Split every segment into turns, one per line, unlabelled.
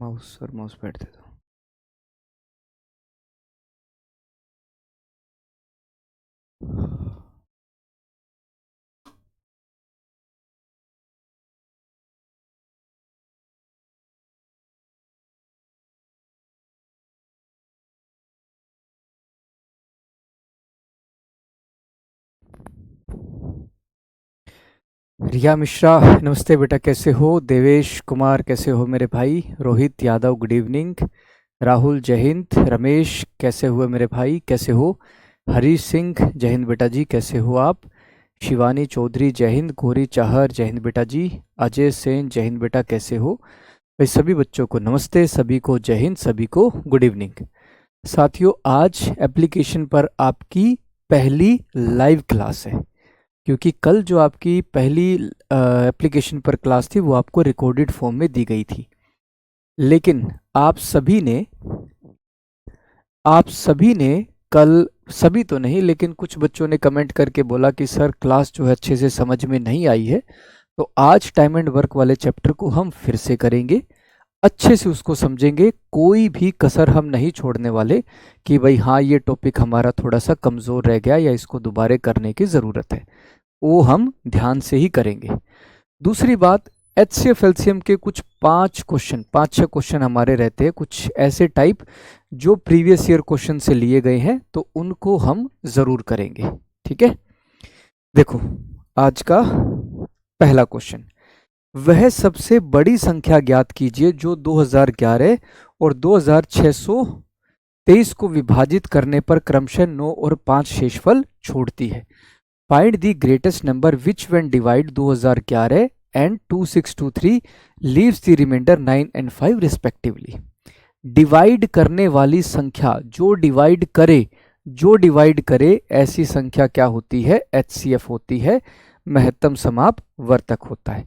Mouse और mouse pad दे दो। रिया मिश्रा, नमस्ते बेटा, कैसे हो? देवेश कुमार, कैसे हो मेरे भाई? Rohit Yadav, good evening. राहुल, जय हिंद। रमेश, कैसे हुए मेरे भाई, कैसे हो? हरीश सिंह, जय हिंद बेटा जी, कैसे हो आप? शिवानी चौधरी, जय हिंद। गौरी चाहर, जय हिंद बेटा जी। अजय सेन, जय हिंद बेटा, कैसे हो? भाई सभी बच्चों को नमस्ते, सभी को जय हिंद, सभी को गुड इवनिंग। साथियों, आज एप्लीकेशन पर आपकी पहली लाइव क्लास है, क्योंकि कल जो आपकी पहली एप्लीकेशन पर क्लास थी वो आपको रिकॉर्डेड फॉर्म में दी गई थी। लेकिन आप सभी ने कल, सभी तो नहीं लेकिन कुछ बच्चों ने कमेंट करके बोला कि सर क्लास जो है अच्छे से समझ में नहीं आई है। तो आज टाइम एंड वर्क वाले चैप्टर को हम फिर से करेंगे, अच्छे से उसको समझेंगे, कोई भी कसर हम नहीं छोड़ने वाले कि भाई हाँ ये टॉपिक हमारा थोड़ा सा कमज़ोर रह गया या इसको दोबारा करने की ज़रूरत है। वो हम ध्यान से ही करेंगे। दूसरी बात, एचसीएफ एलसीएम के कुछ 5-6 क्वेश्चन हमारे रहते हैं, कुछ ऐसे टाइप जो प्रीवियस ईयर क्वेश्चन से लिए गए हैं, तो उनको हम ज़रूर करेंगे। ठीक है, देखो आज का पहला क्वेश्चन, वह सबसे बड़ी संख्या ज्ञात कीजिए जो 2011 और 2623 को विभाजित करने पर क्रमशः 9 और 5 शेषफल छोड़ती है। Find the greatest number which when divide 2011 and 2623 leaves the remainder 9 and 5 respectively. Divide करने वाली संख्या, जो डिवाइड करे ऐसी संख्या क्या होती है? एचसीएफ होती है, महत्तम समाप वर्तक होता है।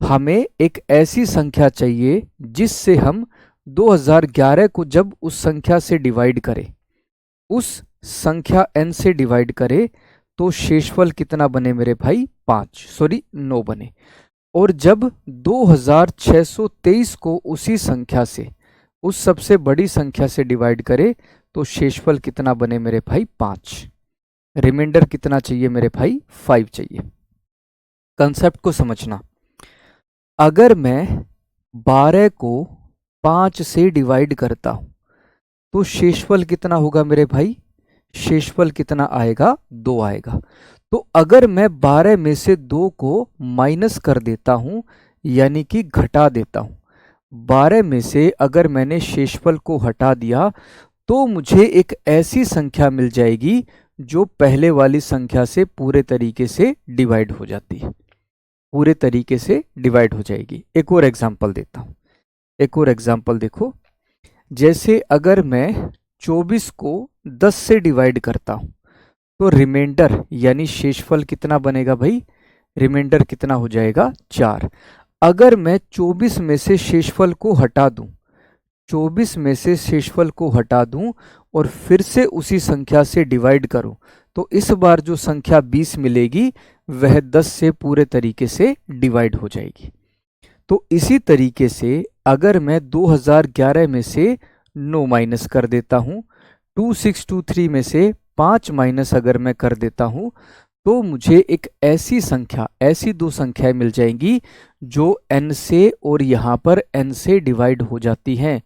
हमें एक ऐसी संख्या चाहिए जिससे हम 2011 को जब उस संख्या से डिवाइड करें, उस संख्या n से डिवाइड करें, तो शेषफल कितना बने मेरे भाई? 9 बने। और जब 2623 को उसी संख्या से, उस सबसे बड़ी संख्या से डिवाइड करें, तो शेषफल कितना बने मेरे भाई? 5। रिमाइंडर कितना चाहिए मेरे भाई? 5 चाहिए। कंसेप्ट को समझना, अगर मैं 12 को 5 से डिवाइड करता हूं तो शेषफल कितना होगा मेरे भाई? शेषफल कितना आएगा? 2 आएगा। तो अगर मैं 12 में से 2 को माइनस कर देता हूं, यानी कि घटा देता हूं, 12 में से अगर मैंने शेषफल को हटा दिया तो मुझे एक ऐसी संख्या मिल जाएगी जो पहले वाली संख्या से पूरे तरीके से डिवाइड हो जाती है, पूरे तरीके से डिवाइड हो जाएगी। एक और एग्जांपल देता हूं, एक और एग्जांपल देखो। जैसे अगर मैं 24 को 10 से डिवाइड करता हूं तो रिमाइंडर यानी शेषफल कितना बनेगा भाई? रिमाइंडर कितना हो जाएगा? 4। अगर मैं 24 में से शेषफल को हटा दूं, 24 में से शेषफल को हटा दूं और फिर से उसी संख्या से डिवाइड करूं, तो इस बार जो संख्या 20 मिलेगी वह 10 से पूरे तरीके से डिवाइड हो जाएगी। तो इसी तरीके से अगर मैं 2011 में से 9 माइनस कर देता हूं, 2623 में से 5 माइनस अगर मैं कर देता हूं, तो मुझे एक ऐसी संख्या, ऐसी दो संख्याएं मिल जाएंगी जो n से और यहां पर n से डिवाइड हो जाती हैं।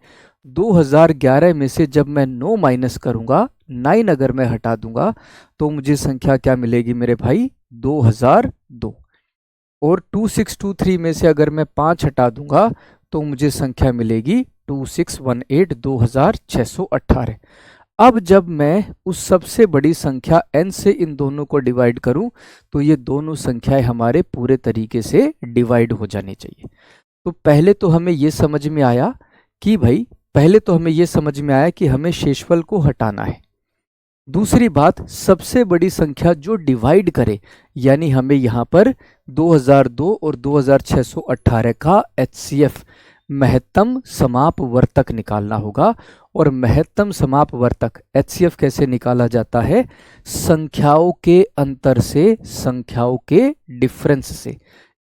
2011 में से जब मैं 9 माइनस करूंगा, 9 अगर मैं हटा दूंगा, तो मुझे संख्या क्या मिलेगी मेरे भाई? 2002। और 2623 में से अगर मैं 5 हटा दूंगा तो मुझे संख्या मिलेगी 2618, 2618। अब जब मैं उस सबसे बड़ी संख्या n से इन दोनों को डिवाइड करूं तो ये दोनों संख्याएं हमारे पूरे तरीके से डिवाइड हो जानी चाहिए। तो पहले तो हमें ये समझ में आया कि भाई, पहले तो हमें ये समझ में आया कि हमें शेषफल को हटाना है। दूसरी बात, सबसे बड़ी संख्या जो डिवाइड करे, यानी हमें यहाँ पर 2002 और 2618 का एचसीएफ महत्तम समाप वर्तक निकालना होगा। और महत्तम समाप वर्तक एचसीएफ कैसे निकाला जाता है? संख्याओं के अंतर से, संख्याओं के डिफरेंस से।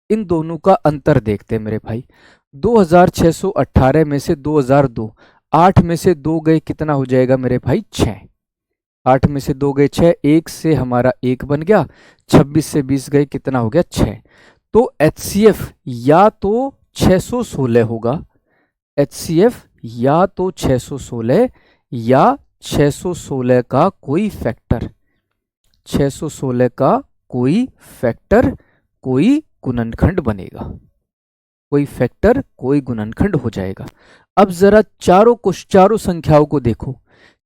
इन दोनों का अंतर देखते हैं मेरे भाई। 2618 में से 2002, 8 में से 2 गए, कितना हो जाएगा मेरे भाई? 6। 8 में से 2 गए 6, 1 से हमारा 1 बन गया, 26 से 20 गए, कितना हो गया? 6। तो HCF या तो 616 होगा, HCF या तो 616 या 616 का कोई फैक्टर, 616 का कोई फैक्टर, कोई गुणनखंड बनेगा, कोई फैक्टर कोई गुणनखंड हो जाएगा। अब जरा चारों संख्याओं को देखो,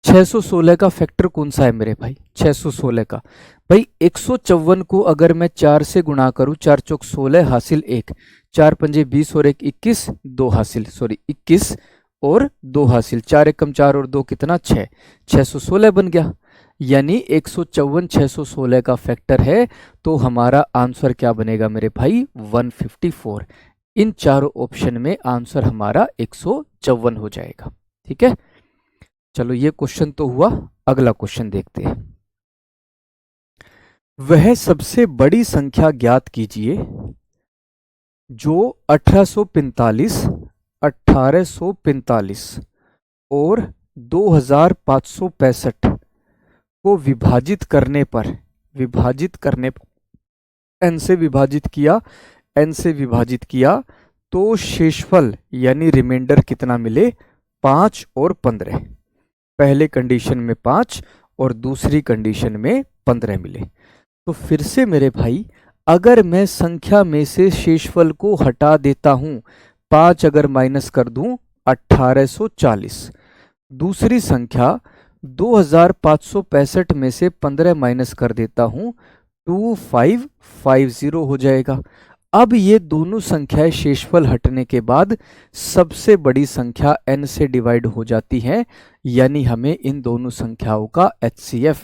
616 का फैक्टर कौन सा है मेरे भाई? 616 का भाई 154 को अगर मैं 4 से गुणा करूं, 4 चौक 16 हासिल 1, 4 पंजे 20 और 1 21, 2 हासिल, सॉरी 21 और 2 हासिल, 4 एकम 4 और 2 कितना? 6, 616 बन गया। यानी 154 616 का फैक्टर है, तो हमारा आंसर क्या बनेगा मेरे भाई? 154। इन चारों ऑप्शन में आंसर हमारा 154 हो जाएगा। ठीक है, चलो ये क्वेश्चन तो हुआ। अगला क्वेश्चन देखते हैं। वह सबसे बड़ी संख्या ज्ञात कीजिए जो 1845 और 2565 को विभाजित करने पर n से विभाजित किया तो शेषफल यानी रिमाइंडर कितना मिले? 5 और 15। पहले कंडीशन में 5 और दूसरी कंडीशन में 15 मिले। तो फिर से मेरे भाई, अगर मैं संख्या में से शेषफल को हटा देता हूं, 5 अगर माइनस कर दूं 1840, दूसरी संख्या 2565 में से 15 माइनस कर देता हूं 2550 हो जाएगा। अब ये दोनों संख्याएं शेषफल हटने के बाद सबसे बड़ी संख्या n से डिवाइड हो जाती है, यानी हमें इन दोनों संख्याओं का HCF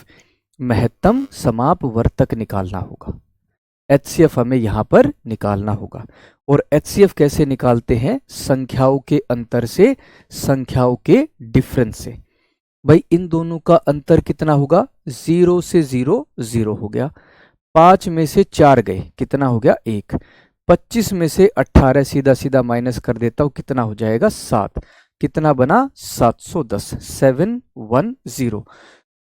महत्तम समापवर्तक निकालना होगा। HCF हमें यहां पर निकालना होगा। और HCF कैसे निकालते हैं? संख्याओं के अंतर से, संख्याओं के डिफरेंस से। भाई इन दोनों का अंतर कितना होगा? 0 से 0 0 हो गया, 5 में से 4 गए, कितना हो गया? 1, 25 में से 18 सीधा सीधा माइनस कर देता हूं, कितना हो जाएगा? 7, कितना बना? 710, 710।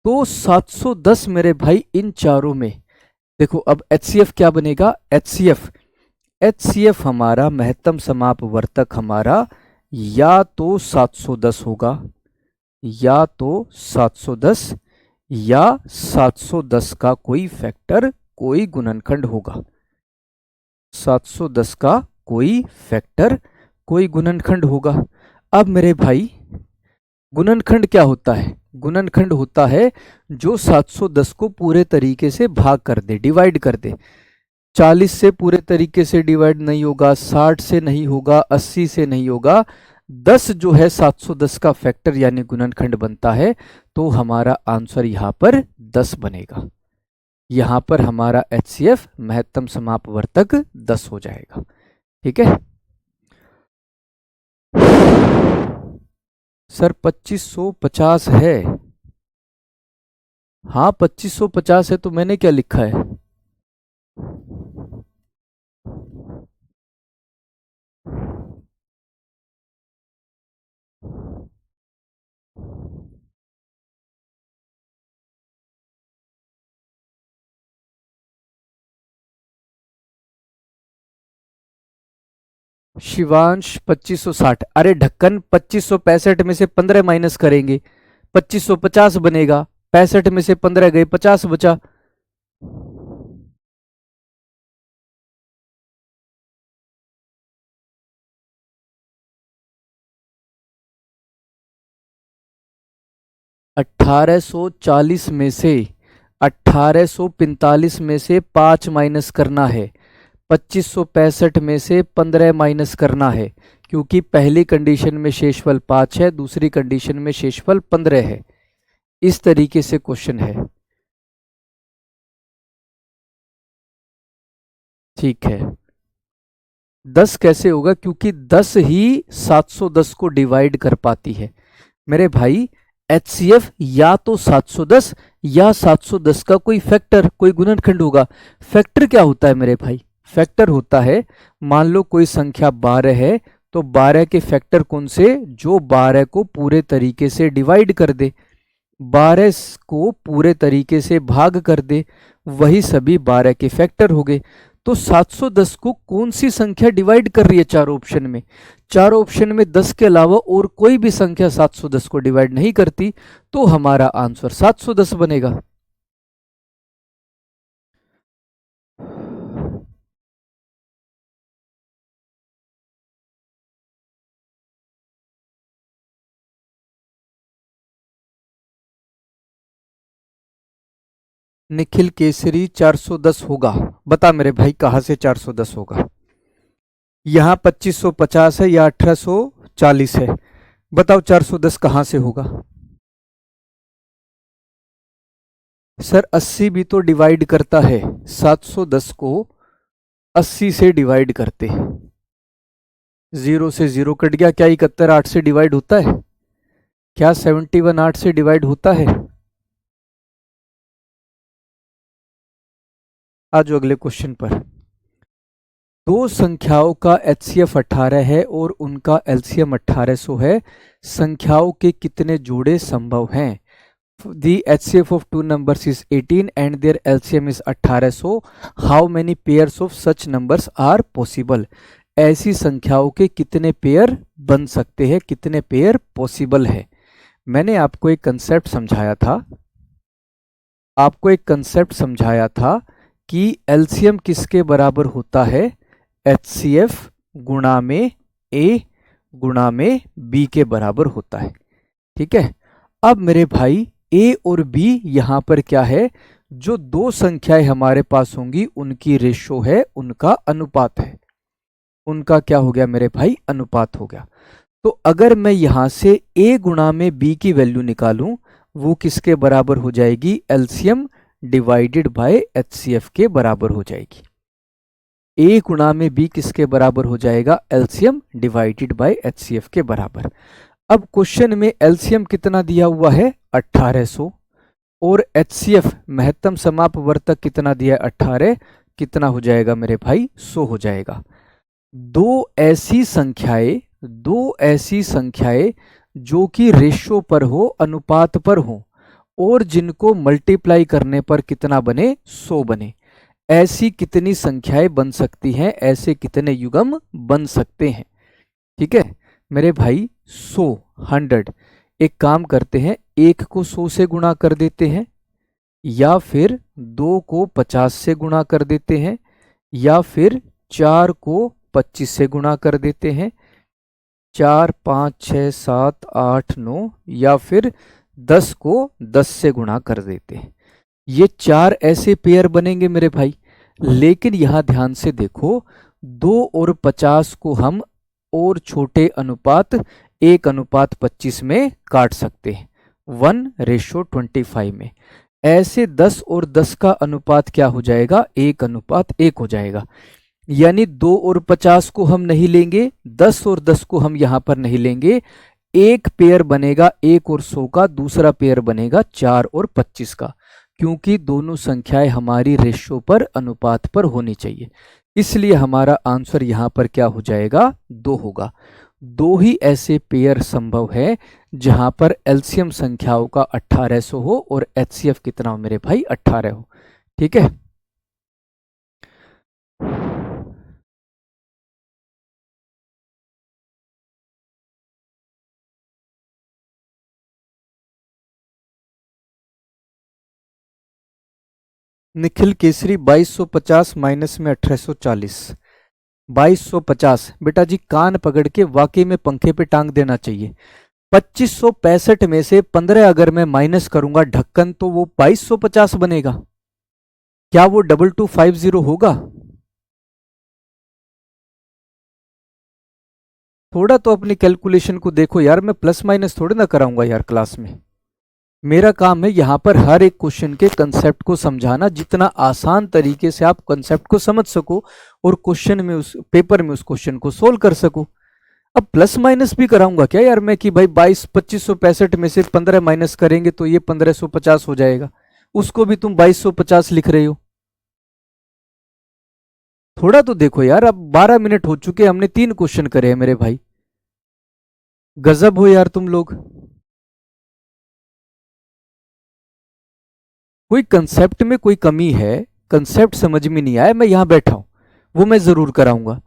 तो 710 मेरे भाई इन चारों में देखो। अब HCF क्या बनेगा? HCF हमारा महत्तम समापवर्तक हमारा या तो 710 होगा, या तो 710 या 710 का कोई फैक्टर, कोई गुणनखंड होगा। 710 का कोई फैक्टर, कोई गुणनखंड होगा। अब मेरे भाई गुणनखंड क्या होता है? गुणनखंड होता है जो 710 को पूरे तरीके से भाग कर दे, डिवाइड कर दे। 40 से पूरे तरीके से डिवाइड नहीं होगा, 60 से नहीं होगा, 80 से नहीं होगा, 10 जो है 710 का फैक्टर यानी गुणनखंड बनता है। तो हमारा आंसर यहां पर 10 बनेगा। यहां पर हमारा HCF महत्तम समापवर्तक 10 हो जाएगा। ठीक है सर, 2550 है। हाँ 2550 है, तो मैंने क्या लिखा है? शिवांश 2560। अरे ढक्कन, 2565 में से 15 माइनस करेंगे 2550 बनेगा। 65 में से 15 गए, 50 बचा। अठारह सौ 1845 में से 5 माइनस करना है, 2565 में से 15 माइनस करना है, क्योंकि पहली कंडीशन में शेषफल 5 है, दूसरी कंडीशन में शेषफल 15 है। इस तरीके से क्वेश्चन है। ठीक है, 10 कैसे होगा? क्योंकि 10 ही 710 को डिवाइड कर पाती है मेरे भाई। HCF या तो 710 या 710 का कोई फैक्टर, कोई गुणनखंड होगा। फैक्टर क्या होता है मेरे भाई? फैक्टर होता है, मान लो कोई संख्या 12 है तो 12 के फैक्टर कौन से? जो 12 को पूरे तरीके से डिवाइड कर दे, 12 को पूरे तरीके से भाग कर दे, वही सभी 12 के फैक्टर हो गए। तो 710 को कौन सी संख्या डिवाइड कर रही है चारों ऑप्शन में? चारों ऑप्शन में 10 के अलावा और कोई भी संख्या 710 को डिवाइड नहीं करती, तो हमारा आंसर 710 बनेगा। निखिल केसरी 410 होगा। बता मेरे भाई कहां से 410 होगा? यहां 2550 है या 1840 है? बताओ 410 कहां से होगा? सर 80 भी तो डिवाइड करता है, 710 को 80 से डिवाइड करते हैं। 0 से 0 कट गया, क्या 71 8 से डिवाइड होता है? क्या 71 8 से डिवाइड होता है? आज अगले क्वेश्चन पर। दो संख्याओं का एचसीएफ 18 है और उनका एलसीएम 1800 है। संख्याओं के कितने जोड़े संभव हैं? The HCF of two numbers is 18 and their LCM is 1800. How many pairs of such numbers are possible? ऐसी संख्याओं के कितने पेयर बन सकते हैं, कितने पेयर पॉसिबल है? मैंने आपको एक कंसेप्ट समझाया था कि एलसीएम किसके बराबर होता है? HCF गुणा में A गुणा में B के बराबर होता है। ठीक है, अब मेरे भाई A और B यहां पर क्या है? जो दो संख्याएं हमारे पास होंगी उनकी रेशो है, उनका अनुपात है। उनका क्या हो गया मेरे भाई? अनुपात हो गया। तो अगर मैं यहां से A गुणा में B की वैल्यू निकालूं, वो किसके बराबर हो जाएगी? एलसीएम डिवाइडेड बाय HCF के बराबर हो जाएगी। A गुणा में B किसके बराबर हो जाएगा? एलसीएम डिवाइडेड बाय HCF के बराबर। अब क्वेश्चन में एलसीएम कितना दिया हुआ है? 1800, और HCF महत्तम समापवर्तक कितना दिया है? 18। कितना हो जाएगा मेरे भाई? 100 हो जाएगा। दो ऐसी संख्याएं जो कि रेशो पर हो, अनुपात पर हो, और जिनको मल्टीप्लाई करने पर कितना बने? 100 बने। ऐसी कितनी संख्याएं बन सकती हैं? ऐसे कितने युग्म बन सकते हैं? ठीक है मेरे भाई, 100 एक काम करते हैं, 1 को 100 से गुणा कर देते हैं, या फिर 2 को 50 से गुणा कर देते हैं, या फिर 4 को 25 से गुणा कर देते हैं, 4 5 6 7 8 9, या फिर 10 को 10 से गुणा कर देते हैं। ये 4 ऐसे पेयर बनेंगे मेरे भाई। लेकिन यहां ध्यान से देखो, 2 और 50 को हम और छोटे अनुपात 1:25 में काट सकते हैं, 1:25 में। ऐसे 10 और 10 का अनुपात क्या हो जाएगा? 1:1 हो जाएगा। यानी 2 और 50 को हम नहीं लेंगे, 10 और 10 को हम यहां पर नहीं लेंगे। एक पेयर बनेगा 1 और 100 का, दूसरा पेयर बनेगा 4 और 25 का, क्योंकि दोनों संख्याएं हमारी रेशो पर, अनुपात पर होनी चाहिए। इसलिए हमारा आंसर यहां पर क्या हो जाएगा? 2 होगा। 2 ही ऐसे पेयर संभव है जहां पर एलसीएम संख्याओं का 1800 हो और एचसीएफ कितना हो मेरे भाई? 18 हो। ठीक है, निखिल केसरी 2250 माइनस में 1840। 2250 बेटा जी, कान पकड़ के वाकई में पंखे पे टांग देना चाहिए। 2565 में से 15 अगर मैं माइनस करूंगा ढक्कन, तो वो 2250 बनेगा। क्या वो 2250 होगा? थोड़ा तो अपनी कैलकुलेशन को देखो यार, मैं प्लस माइनस थोड़े ना कराऊंगा यार क्लास में। मेरा काम है यहां पर हर एक क्वेश्चन के कंसेप्ट को समझाना, जितना आसान तरीके से आप कंसेप्ट को समझ सको और क्वेश्चन में, उस पेपर में उस क्वेश्चन को सोल्व कर सको। अब प्लस माइनस भी कराऊंगा क्या यार मैं, कि भाई 2565 में से 15 माइनस करेंगे तो ये 1550 हो जाएगा, उसको भी तुम 2250 लिख रहे हो। थोड़ा तो देखो यार, अब 12 मिनट हो चुके, हमने 3 क्वेश्चन करे हैं मेरे भाई। गजब हो यार तुम लोग। कोई कंसेप्ट में कोई कमी है, कंसेप्ट समझ में नहीं आया, मैं यहां बैठा हूं, वो मैं जरूर कराऊंगा।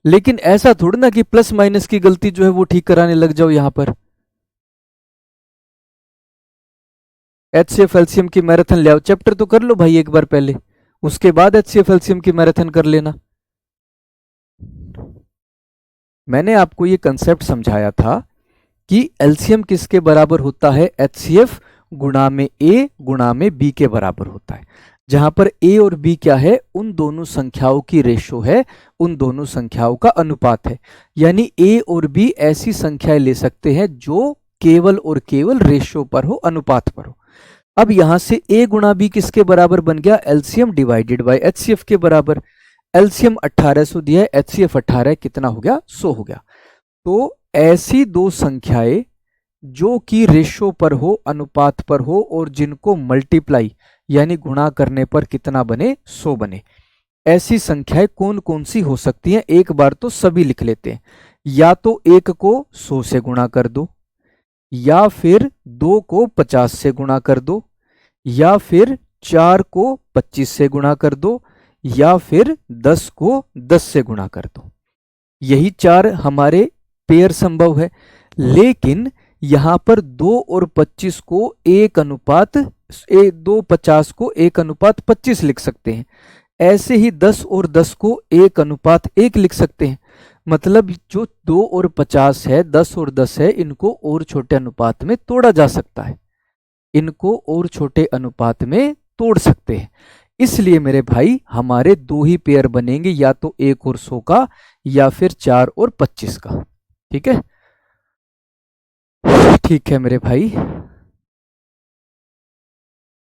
लेकिन ऐसा थोड़ी ना कि प्लस माइनस की गलती जो है वो ठीक कराने लग जाओ यहां पर। HCF एलसीएम की मैराथन ले आओ, चैप्टर तो कर लो भाई एक बार पहले, उसके बाद HCF एलसीएम की मैराथन कर लेना। मैंने आपको ये कंसेप्ट समझाया था कि एलसीएम किसके बराबर होता है, HCF गुणा में A गुणा में B के बराबर होता है। जहां पर A और B क्या है, उन दोनों संख्याओं की रेशो है, उन दोनों संख्याओं का अनुपात है। यानी A और B ऐसी संख्याएं ले सकते हैं जो केवल और केवल रेशो पर हो, अनुपात पर हो। अब यहां से A गुणा B किसके बराबर बन गया, एलसीएम डिवाइडेड बाय HCF के बराबर। एलसीएम 1800 दिया है, HCF 18 कितना हो गया, 100 हो गया। तो ऐसी दो संख्याएं जो कि रेशो पर हो, अनुपात पर हो, और जिनको मल्टीप्लाई यानी गुणा करने पर कितना बने, 100 बने, ऐसी संख्याएं कौन कौन सी हो सकती हैं, एक बार तो सभी लिख लेते हैं। या तो 1 को 100 से गुणा कर दो, या फिर 2 को 50 से गुणा कर दो, या फिर 4 को 25 से गुणा कर दो, या फिर 10 को 10 से गुणा कर दो। यही 4 हमारे पेयर संभव है। लेकिन यहां पर 2 और 25 को 50 को 1:25 लिख सकते हैं। ऐसे ही 10 और 10 को 1:1 लिख सकते हैं। मतलब जो 2 और 50 है, 10 और 10 है, इनको और छोटे अनुपात में तोड़ा जा सकता है, इनको और छोटे अनुपात में तोड़ सकते हैं। इसलिए मेरे भाई हमारे 2 ही पेयर बनेंगे, या तो 1 और 100 का, या फिर 4 और 25 का। ठीक है, ठीक है मेरे भाई।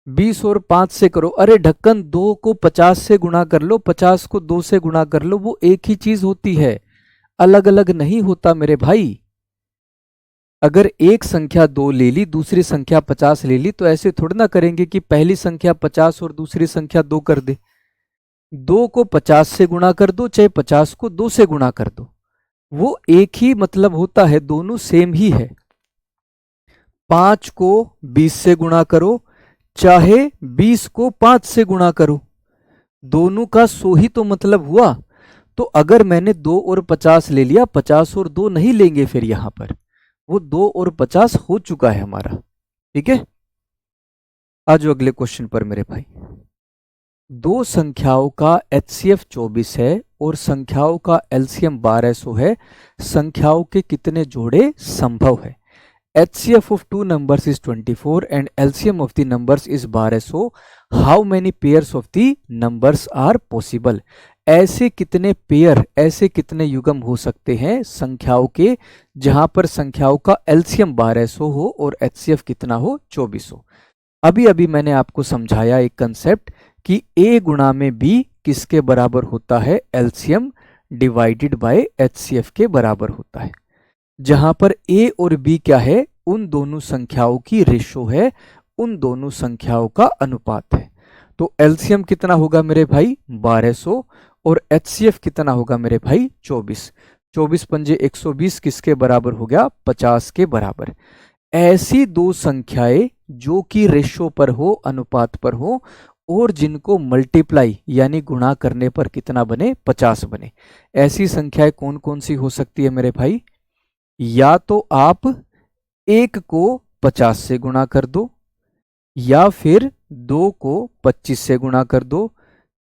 20 और 5 से करो, अरे ढक्कन 2 को 50 से गुणा कर लो, 50 को 2 से गुणा कर लो, वो एक ही चीज होती है, अलग अलग नहीं होता मेरे भाई। अगर एक संख्या 2 ले ली, दूसरी संख्या 50 ले ली, तो ऐसे थोड़ा ना करेंगे कि पहली संख्या 50 और दूसरी संख्या 2 कर दे। 2 को 50 से गुणा कर दो, चाहे 50 को 2 से गुणा कर दो, वो एक ही मतलब होता है, दोनों सेम ही है। 5 को 20 से गुणा करो, चाहे 20 को 5 से गुणा करो, दोनों का 100 ही तो मतलब हुआ। तो अगर मैंने 2 और 50 ले लिया, 50 और 2 नहीं लेंगे फिर यहां पर, वो 2 और 50 हो चुका है हमारा। ठीक है, आज अगले क्वेश्चन पर मेरे भाई। दो संख्याओं का HCF 24 है और संख्याओं का LCM 1200 है, संख्याओं के कितने जोड़े संभव है। HCF of two numbers is 24 and LCM of the numbers is 1200. How many pairs of the numbers are possible? ऐसे कितने पेयर, ऐसे कितने युग्म हो सकते हैं संख्याओं के जहां पर संख्याओं का LCM 1200 हो और HCF कितना हो, 24 हो। अभी अभी मैंने आपको समझाया एक कंसेप्ट कि A गुणा में B किसके बराबर होता है, LCM डिवाइडेड बाय HCF के बराबर होता है। जहां पर A और B क्या है, उन दोनों संख्याओं की रेशो है, उन दोनों संख्याओं का अनुपात है। तो एलसीएम कितना होगा मेरे भाई, 1200, और HCF कितना होगा मेरे भाई, 24। 24 पंजे 120 किसके बराबर हो गया, 50 के बराबर। ऐसी दो संख्याएं जो कि रेशो पर हो, अनुपात पर हो, और जिनको मल्टीप्लाई यानी गुणा करने पर कितना बने, 50 बने, ऐसी संख्याएं कौन कौन सी हो सकती है मेरे भाई। या तो आप 1 को 50 से गुणा कर दो, या फिर 2 को 25 से गुणा कर दो,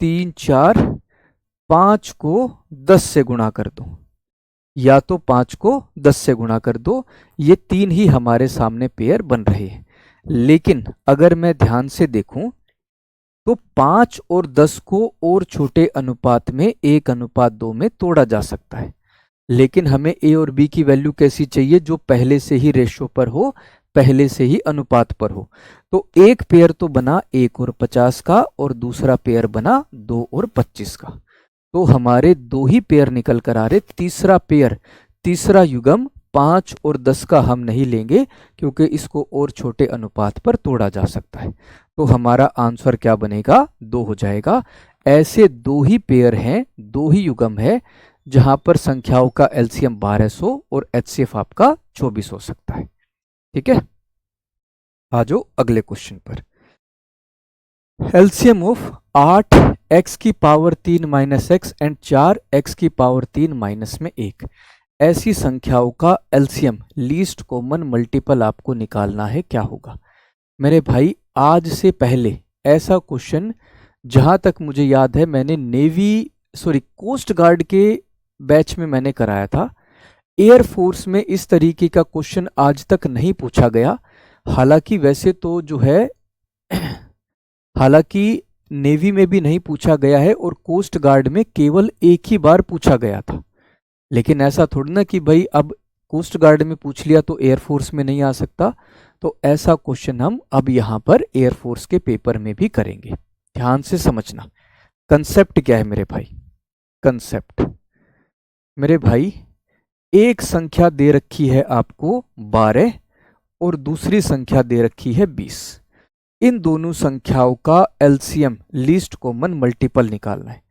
3, 4, 5 को 10 से गुणा कर दो, या तो 5 को 10 से गुणा कर दो। ये तीन ही हमारे सामने पेयर बन रहे हैं। लेकिन अगर मैं ध्यान से देखूं तो 5 और 10 को और छोटे अनुपात में 1:2 में तोड़ा जा सकता है। लेकिन हमें A और B की वैल्यू कैसी चाहिए, जो पहले से ही रेशो पर हो, पहले से ही अनुपात पर हो। तो एक पेयर तो बना 1 और 50 का, और दूसरा पेयर बना 2 और 25 का। तो हमारे दो ही पेयर निकल कर आ रहे। तीसरा पेयर, तीसरा युग्म 5 और 10 का हम नहीं लेंगे, क्योंकि इसको और छोटे अनुपात पर तोड़ा जा सकता है। तो हमारा आंसर क्या बनेगा, 2 हो जाएगा। ऐसे दो ही पेयर हैं, दो ही युग्म है जहां पर संख्याओं का एलसीएम 1200 और एचसीएफ आपका 24 हो सकता है। ठीक है, आ जाओ अगले क्वेश्चन पर। एलसीएम ऑफ 8 एक्स की power 3 minus x and 4 x की पावर 3 माइनस में 1, ऐसी संख्याओं का एलसीएम लीस्ट कॉमन मल्टीपल आपको निकालना है, क्या होगा? मेरे भाई आज से पहले ऐसा क्वेश्चन जहां तक मुझे याद है मैंने कोस्ट गार्ड के बैच में मैंने कराया था। एयरफोर्स में इस तरीके का क्वेश्चन आज तक नहीं पूछा गया। हालांकि वैसे तो जो है हालांकि नेवी में भी नहीं पूछा गया है और कोस्ट गार्ड में केवल एक ही बार पूछा गया था। लेकिन ऐसा थोड़ी ना कि भाई अब कोस्ट गार्ड में पूछ लिया तो एयरफोर्स में नहीं आ सकता। तो ऐसा क्वेश्चन हम अब यहां पर एयरफोर्स के पेपर में भी करेंगे। ध्यान से समझना कंसेप्ट क्या है मेरे भाई। कंसेप्ट मेरे भाई, एक संख्या दे रखी है आपको 12 और दूसरी संख्या दे रखी है 20। इन दोनों संख्याओं का एलसीएम लीस्ट कॉमन मल्टीपल निकालना है।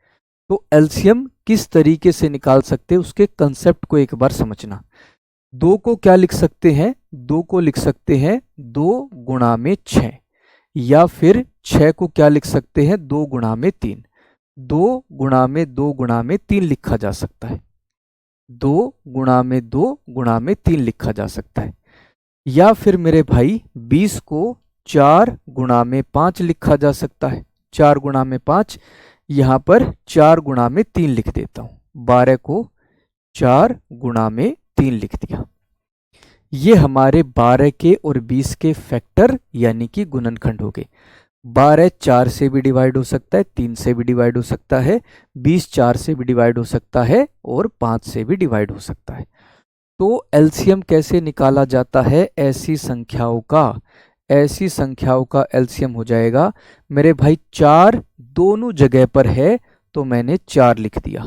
तो एलसीएम किस तरीके से निकाल सकते हैं उसके कंसेप्ट को एक बार समझना। 2 को क्या लिख सकते हैं? 2 को लिख सकते हैं 2 गुणा में 6, या फिर 6 को क्या लिख सकते हैं 2 गुणा में 3। 2 गुणा में 2 गुणा में 3 लिखा जा सकता है। 2 गुणा में 2 गुणा में 3 लिखा जा सकता है। या फिर मेरे भाई 20 को 4 गुणा में 5 लिखा जा सकता है। 4 गुणा में 5, यहां पर 4 गुणा में 3 लिख देता हूं। 12 को 4 गुणा में 3 लिख दिया। ये हमारे 12 के और 20 के फैक्टर यानी कि गुणनखंड हो गए। 12 4 से भी डिवाइड हो सकता है, 3 से भी डिवाइड हो सकता है, 20 4 से भी डिवाइड हो सकता है और 5 से भी डिवाइड हो सकता है। तो एलसीएम कैसे निकाला जाता है ऐसी संख्याओं का? ऐसी संख्याओं का एलसीएम हो जाएगा मेरे भाई 4 दोनों जगह पर है तो मैंने 4 लिख दिया।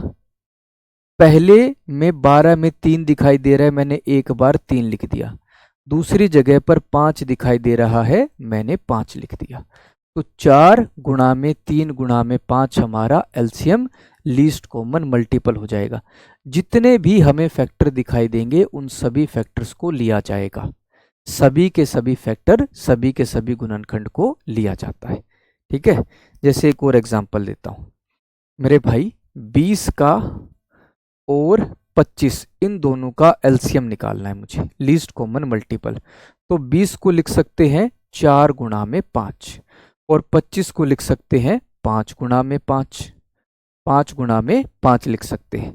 पहले में 12 में 3 दिखाई दे रहा है, मैंने एक बार 3 लिख दिया। दूसरी जगह पर 5 दिखाई दे रहा है, मैंने 5 लिख दिया। तो 4 गुणा में 3 गुणा में 5 हमारा एलसीएम लीस्ट कॉमन मल्टीपल हो जाएगा। जितने भी हमें फैक्टर दिखाई देंगे उन सभी फैक्टर्स को लिया जाएगा। सभी के सभी फैक्टर, सभी के सभी गुणनखंड को लिया जाता है। ठीक है, जैसे एक और एग्जांपल देता हूं मेरे भाई। 20 का और 25 इन दोनों का एलसीएम निकालना है मुझे, लीस्ट कॉमन मल्टीपल। तो 20 को लिख सकते हैं 4 गुणा में 5 और 25 को लिख सकते हैं 5 गुणा में 5। 5 गुणा में 5 लिख सकते हैं।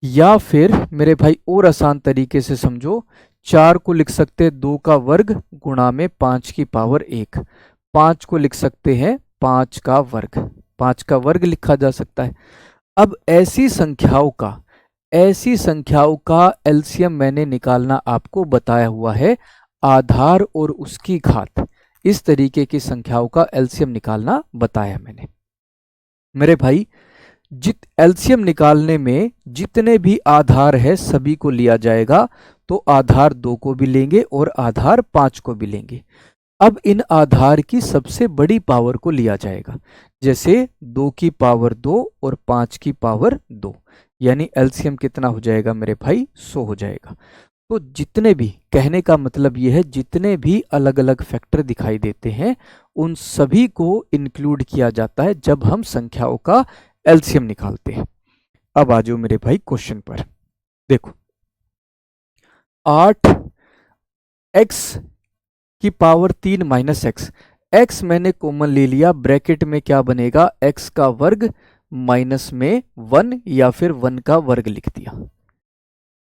या फिर मेरे भाई और आसान तरीके से समझो, 4 को लिख सकते हैं 2 का वर्ग गुणा में 5 की पावर 1। 5 को लिख सकते हैं 5 का वर्ग, 5 का वर्ग लिखा जा सकता है। अब ऐसी संख्याओं का एलसीएम मैंने निकालना आपको बताया हुआ है। आधार और उसकी घात, इस तरीके की संख्याओं का एलसीएम निकालना बताया मैंने। मेरे भाई एलसीएम निकालने में जितने भी आधार है सभी को लिया जाएगा। तो आधार 2 को भी लेंगे और आधार 5 को भी लेंगे। अब इन आधार की सबसे बड़ी पावर को लिया जाएगा, जैसे 2 की पावर 2 और 5 की पावर 2, यानी एलसीएम कितना हो जाएगा मेरे भाई 100 हो जाएगा। तो जितने भी, कहने का मतलब यह है, जितने भी अलग अलग फैक्टर दिखाई देते हैं उन सभी को इंक्लूड किया जाता है जब हम संख्याओं का एलसीएम निकालते हैं। अब आ जाओ मेरे भाई क्वेश्चन पर। देखो 8 एक्स की पावर 3 माइनस एक्स, एक्स मैंने कॉमन ले लिया, ब्रैकेट में क्या बनेगा एक्स का वर्ग माइनस में 1 या फिर 1 का वर्ग लिख दिया।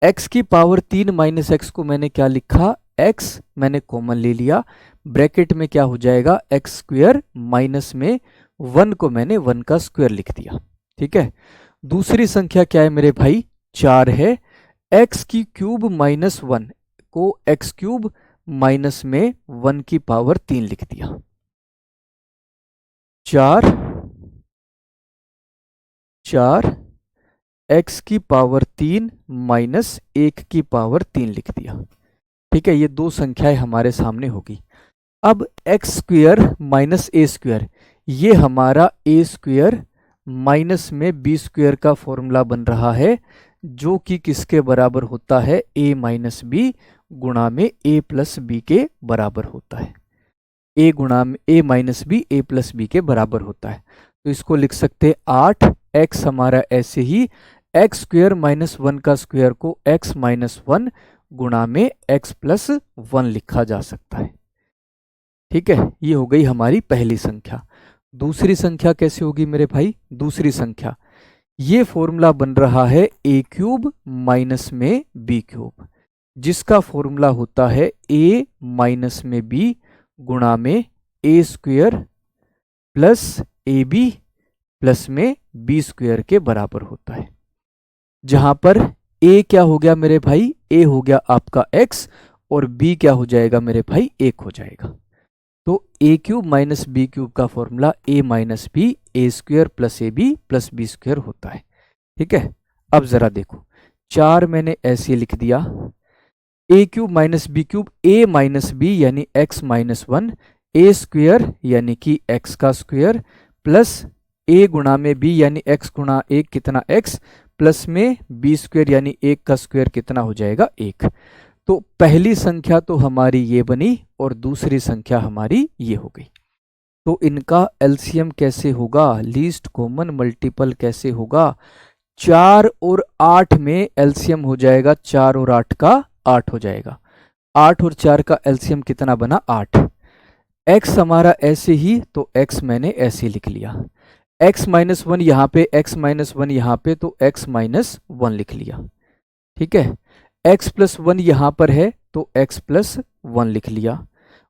एक्स की पावर 3 माइनस एक्स को मैंने क्या लिखा, एक्स मैंने कॉमन ले लिया, ब्रैकेट में क्या हो जाएगा एक्स स्क्वायर माइनस में 1 को मैंने 1 का स्क्वायर लिख दिया। ठीक है, दूसरी संख्या क्या है मेरे भाई 4 है। एक्स की क्यूब माइनस 1 को एक्स क्यूब माइनस में 1 की पावर 3 लिख दिया। 4 एक्स की पावर 3 माइनस 1 की पावर 3 लिख दिया। ठीक है, ये दो संख्याएं हमारे सामने होगी। अब एक्स स्क्वायर माइनस ए स्क्वायर, ये हमारा ए स्क्वायर माइनस में बी स्क्वायर का फॉर्मूला बन रहा है, जो कि किसके बराबर होता है, ए माइनस बी गुणा में ए प्लस बी के बराबर होता है। ए गुणा में ए माइनस बी ए प्लस बी के बराबर होता है। तो इसको लिख सकते हैं 8 एक्स हमारा ऐसे ही एक्स स्क्वायर माइनस 1 का स्क्वायर को एक्स माइनस 1 गुणा में एक्स प्लस 1 लिखा जा सकता है। ठीक है, ये हो गई हमारी पहली संख्या। दूसरी संख्या कैसे होगी मेरे भाई? दूसरी संख्या, ये फॉर्मूला बन रहा है ए क्यूब माइनस में बी क्यूब, जिसका फॉर्मूला होता है ए माइनस में बी गुणा में A square plus A B plus में बी स्क्वायर के बराबर होता है। जहां पर ए क्या हो गया मेरे भाई? ए हो गया आपका एक्स और बी क्या हो जाएगा मेरे भाई? 1 हो जाएगा। तो a cube minus b cube का formula a minus b a square plus A B plus b square होता है। ठीक है, अब जरा देखो, 4 मैंने ऐसे लिख दिया, ए क्यूब माइनस बी क्यूब ए माइनस बी यानी एक्स माइनस 1, ए स्क्वायर यानी कि एक्स का स्क्वायर प्लस ए गुणा में बी यानी एक्स गुणा 1 कितना एक्स, प्लस में बी स्क्वायर यानी 1 का स्क्वायर कितना हो जाएगा 1। तो पहली संख्या तो हमारी ये बनी और दूसरी संख्या हमारी ये हो गई। तो इनका एलसीएम कैसे होगा, लीस्ट कॉमन मल्टीपल कैसे होगा? 4 और 8 में एलसीएम हो जाएगा, 4 और 8 का 8 हो जाएगा। 8 और 4 का एलसीएम कितना बना? 8। एक्स हमारा ऐसे ही, तो एक्स मैंने ऐसे लिख लिया, एक्स माइनस 1 यहाँ पे, एक्स माइनस 1 यहाँ पे, तो एक्स माइनस 1 लिख लिया। ठीक है, एक्स प्लस 1 यहाँ पर है तो एक्स प्लस 1 लिख लिया,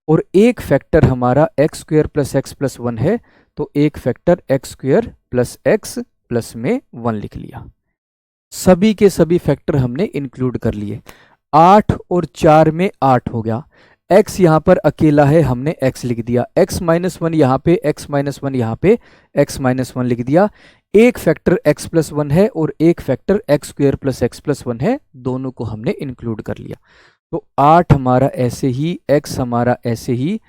और एक फैक्टर हमारा x square plus x plus 1 है, तो एक factor x square plus x plus में 1 लिख लिया। सभी के सभी फैक्टर हमने इंक्लूड कर लिए। 8 और 4 में 8 हो गया, x यहाँ पर अकेला है, हमने x लिख दिया, x माइनस 1 यहाँ पे, x माइनस 1 यहाँ पे, x माइनस 1 लिख दिया। एक फैक्टर x प्लस 1 है और एक factor x square plus x plus 1 है, दोनों को हमने इंक्लूड कर लिया। तो 8 हमारा ऐसे ही, x हमारा ऐसे ही,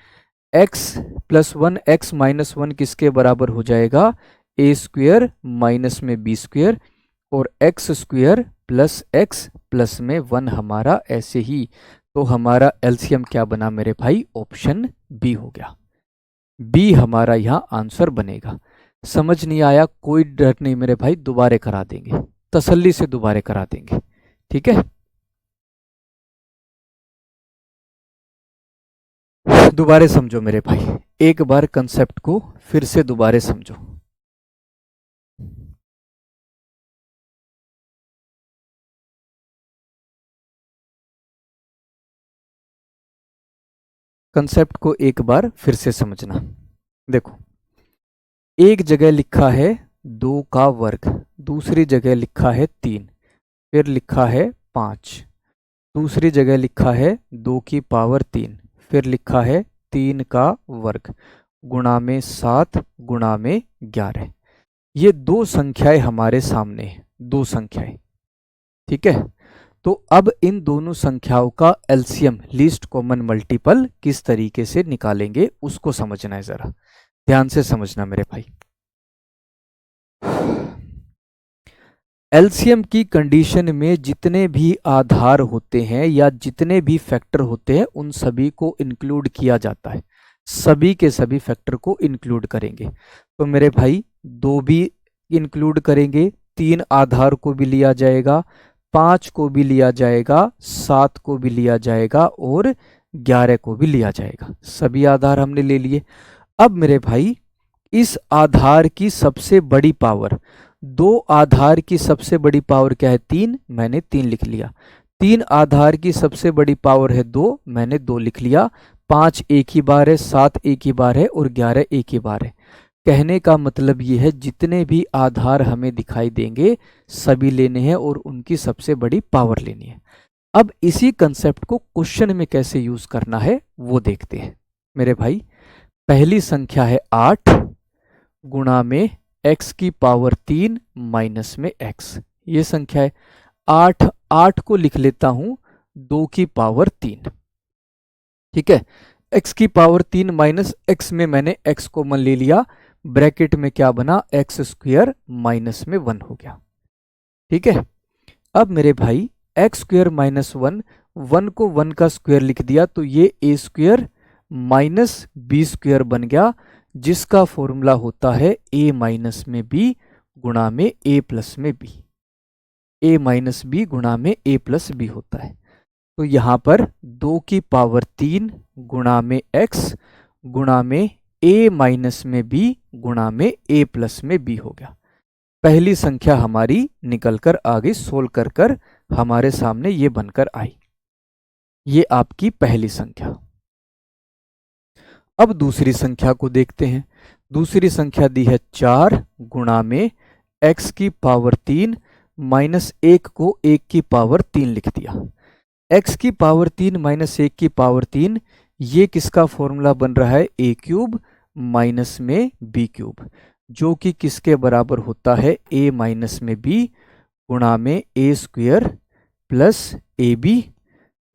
x प्लस 1 x माइनस 1 किसके बराबर हो जाएगा? ए स्क्वायर माइनस में बी स्क्वायर, और x square plus x plus में 1 हमारा ऐसे ही। तो हमारा एलसीएम क्या बना मेरे भाई? ऑप्शन बी हो गया। बी हमारा यहाँ आंसर बनेगा। समझ नहीं आया कोई डर नहीं मेरे भाई, दोबारे करा देंगे, तसल्ली से दोबारे करा देंगे। ठीक है, दोबारे समझो मेरे भाई, एक बार कंसेप्ट को फिर से दोबारे समझो। कंसेप्ट को एक बार फिर से समझना। देखो, एक जगह लिखा है 2 का वर्ग, दूसरी जगह लिखा है 3, फिर लिखा है 5, दूसरी जगह लिखा है 2 की पावर 3, फिर लिखा है 3 का वर्ग गुणा में 7 गुणा में 11। ये दो संख्याएं हमारे सामने हैं, दो संख्याएं। ठीक है, तो अब इन दोनों संख्याओं का एलसीएम लीस्ट कॉमन मल्टीपल किस तरीके से निकालेंगे उसको समझना है, जरा ध्यान से समझना मेरे भाई। एलसीएम की कंडीशन में जितने भी आधार होते हैं या जितने भी फैक्टर होते हैं उन सभी को इंक्लूड किया जाता है, सभी के सभी फैक्टर को इंक्लूड करेंगे। तो मेरे भाई 2 भी इंक्लूड करेंगे, 3 आधार को भी लिया जाएगा, 5 को भी लिया जाएगा, 7 को भी लिया जाएगा और 11 को भी लिया जाएगा। सभी आधार हमने ले लिए। अब मेरे भाई इस आधार की सबसे बड़ी पावर, 2 आधार की सबसे बड़ी पावर क्या है? 3, मैंने 3 लिख लिया। 3 आधार की सबसे बड़ी पावर है 2, मैंने 2 लिख लिया। 5 एक ही बार है, 7 एक ही बार है और 11 एक ही बार है। कहने का मतलब ये है जितने भी आधार हमें दिखाई देंगे सभी लेने हैं और उनकी सबसे बड़ी पावर लेनी है। अब इसी कंसेप्ट को क्वेश्चन में कैसे यूज करना है वो देखते हैं मेरे भाई। पहली संख्या है 8 गुणा में x की पावर 3 माइनस में x, ये संख्या है 8। 8 को लिख लेता हूं 2 की पावर 3। ठीक है, x की पावर 3 माइनस x में मैंने x कॉमन ले लिया, ब्रैकेट में क्या बना, एक्स स्क्वायर माइनस में 1 हो गया। ठीक है, अब मेरे भाई एक्स स्क्वायर माइनस 1, 1 को 1 का स्क्वायर लिख दिया तो ये ए स्क्वायर माइनस बी स्क्वायर बन गया, जिसका फॉर्मूला होता है ए माइनस में बी गुणा में ए प्लस में बी। ए माइनस बी गुणा में ए प्लस बी होता है। तो यहाँ पर 2 की पावर 3 गुणा में एक्स गुणा में ए माइनस में बी गुणा में ए प्लस में बी हो गया। पहली संख्या हमारी निकल कर आ गई, सोल्व कर कर हमारे सामने ये बनकर आई। ये आपकी पहली संख्या। अब दूसरी संख्या को देखते हैं। दूसरी संख्या दी है 4 गुणा में x की पावर 3 माइनस 1 को 1 की पावर 3 लिख दिया। x की पावर 3 माइनस 1 की पावर 3, ये किसका फॉर्मूला बन रहा है, a क्यूब माइनस में b क्यूब, जो कि किसके बराबर होता है, a माइनस में b गुणा में a square plus A B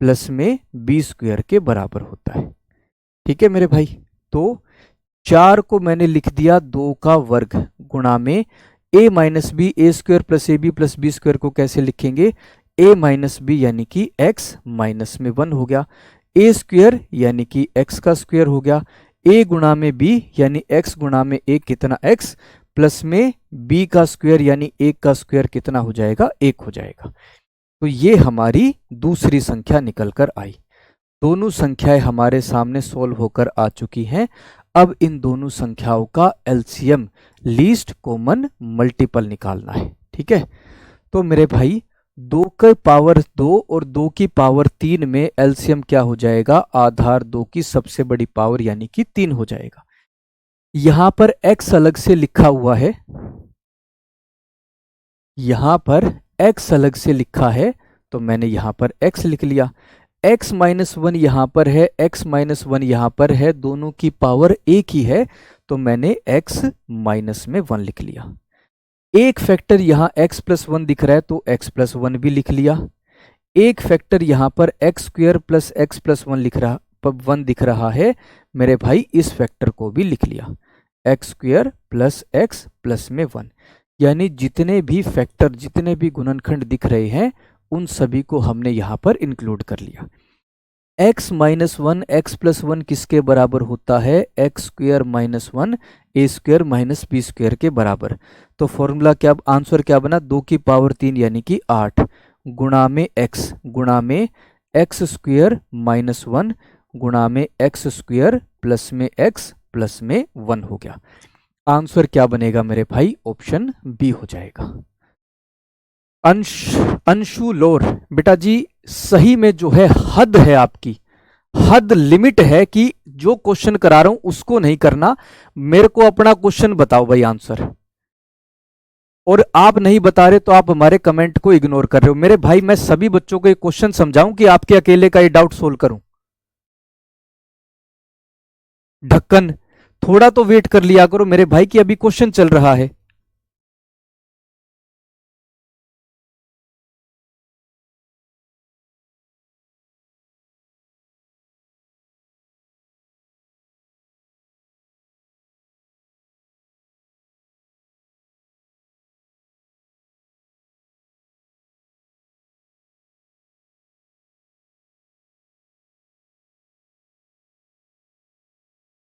plus में b स्क्वायर के बराबर होता है। ठीक है मेरे भाई, तो 4 को मैंने लिख दिया 2 का वर्ग गुणा में a minus b, a square plus A B plus b square को कैसे लिखेंगे, a माइनस बी यानी कि x माइनस में 1 हो गया, a स्क्वायर यानी कि x का स्क्वायर हो गया, a गुणा में b यानी x गुणा में a कितना x प्लस में b का स्क्वायर यानी 1 का स्क्वायर कितना हो जाएगा, 1 हो जाएगा। तो ये हमारी दूसरी संख्या निकल कर आई। दोनों संख्याएं हमारे सामने सोल्व होकर आ चुकी हैं। अब इन दोनों संख्याओं का एलसीएम, लीस्ट कॉमन मल्टीपल निकालना है। ठीक है, तो मेरे भाई 2 की पावर 2 और 2 की पावर 3 में एलसीएम क्या हो जाएगा, आधार 2 की सबसे बड़ी पावर यानी कि 3 हो जाएगा। यहां पर x अलग से लिखा हुआ है, यहां पर x अलग से लिखा है तो मैंने यहां पर x लिख लिया। x माइनस 1 यहां पर है, x माइनस 1 यहां पर है, दोनों की पावर एक ही है तो मैंने x माइनस में 1 लिख लिया। एक फैक्टर यहां x प्लस 1 दिख रहा है तो x प्लस 1 भी लिख लिया। एक फैक्टर यहां पर x square plus x plus 1 दिख रहा है मेरे भाई, इस फैक्टर को भी लिख लिया, x square plus x plus में 1। यानी जितने भी फैक्टर, जितने भी गुणनखंड दिख रहे हैं उन सभी को हमने यहां पर इंक्लूड कर लिया। x माइनस 1 x प्लस 1 किसके बराबर होता है, x स्क्वायर माइनस 1 ए स्क्वायर माइनस बी स्क्वायर के बराबर। तो फॉर्मूला क्या, आंसर क्या बना, 2 की पावर 3 यानी कि 8 गुणा में x गुणा में x स्क्वायर माइनस 1 गुणा में x स्क्वायर प्लस में x प्लस में 1 हो गया। आंसर क्या बनेगा मेरे भाई, ऑप्शन बी हो जाएगा। अंशु लोर, बेटा जी सही में जो है हद है आपकी, हद लिमिट है कि जो क्वेश्चन करा रहा हूं उसको नहीं करना, मेरे को अपना क्वेश्चन बताओ भाई आंसर। और आप नहीं बता रहे तो आप हमारे कमेंट को इग्नोर कर रहे हो। मेरे भाई मैं सभी बच्चों को ये क्वेश्चन समझाऊं कि आपके अकेले का ये डाउट सोल्व करूं। ढक्कन, थोड़ा तो वेट कर लिया करो मेरे भाई कि अभी क्वेश्चन चल रहा है।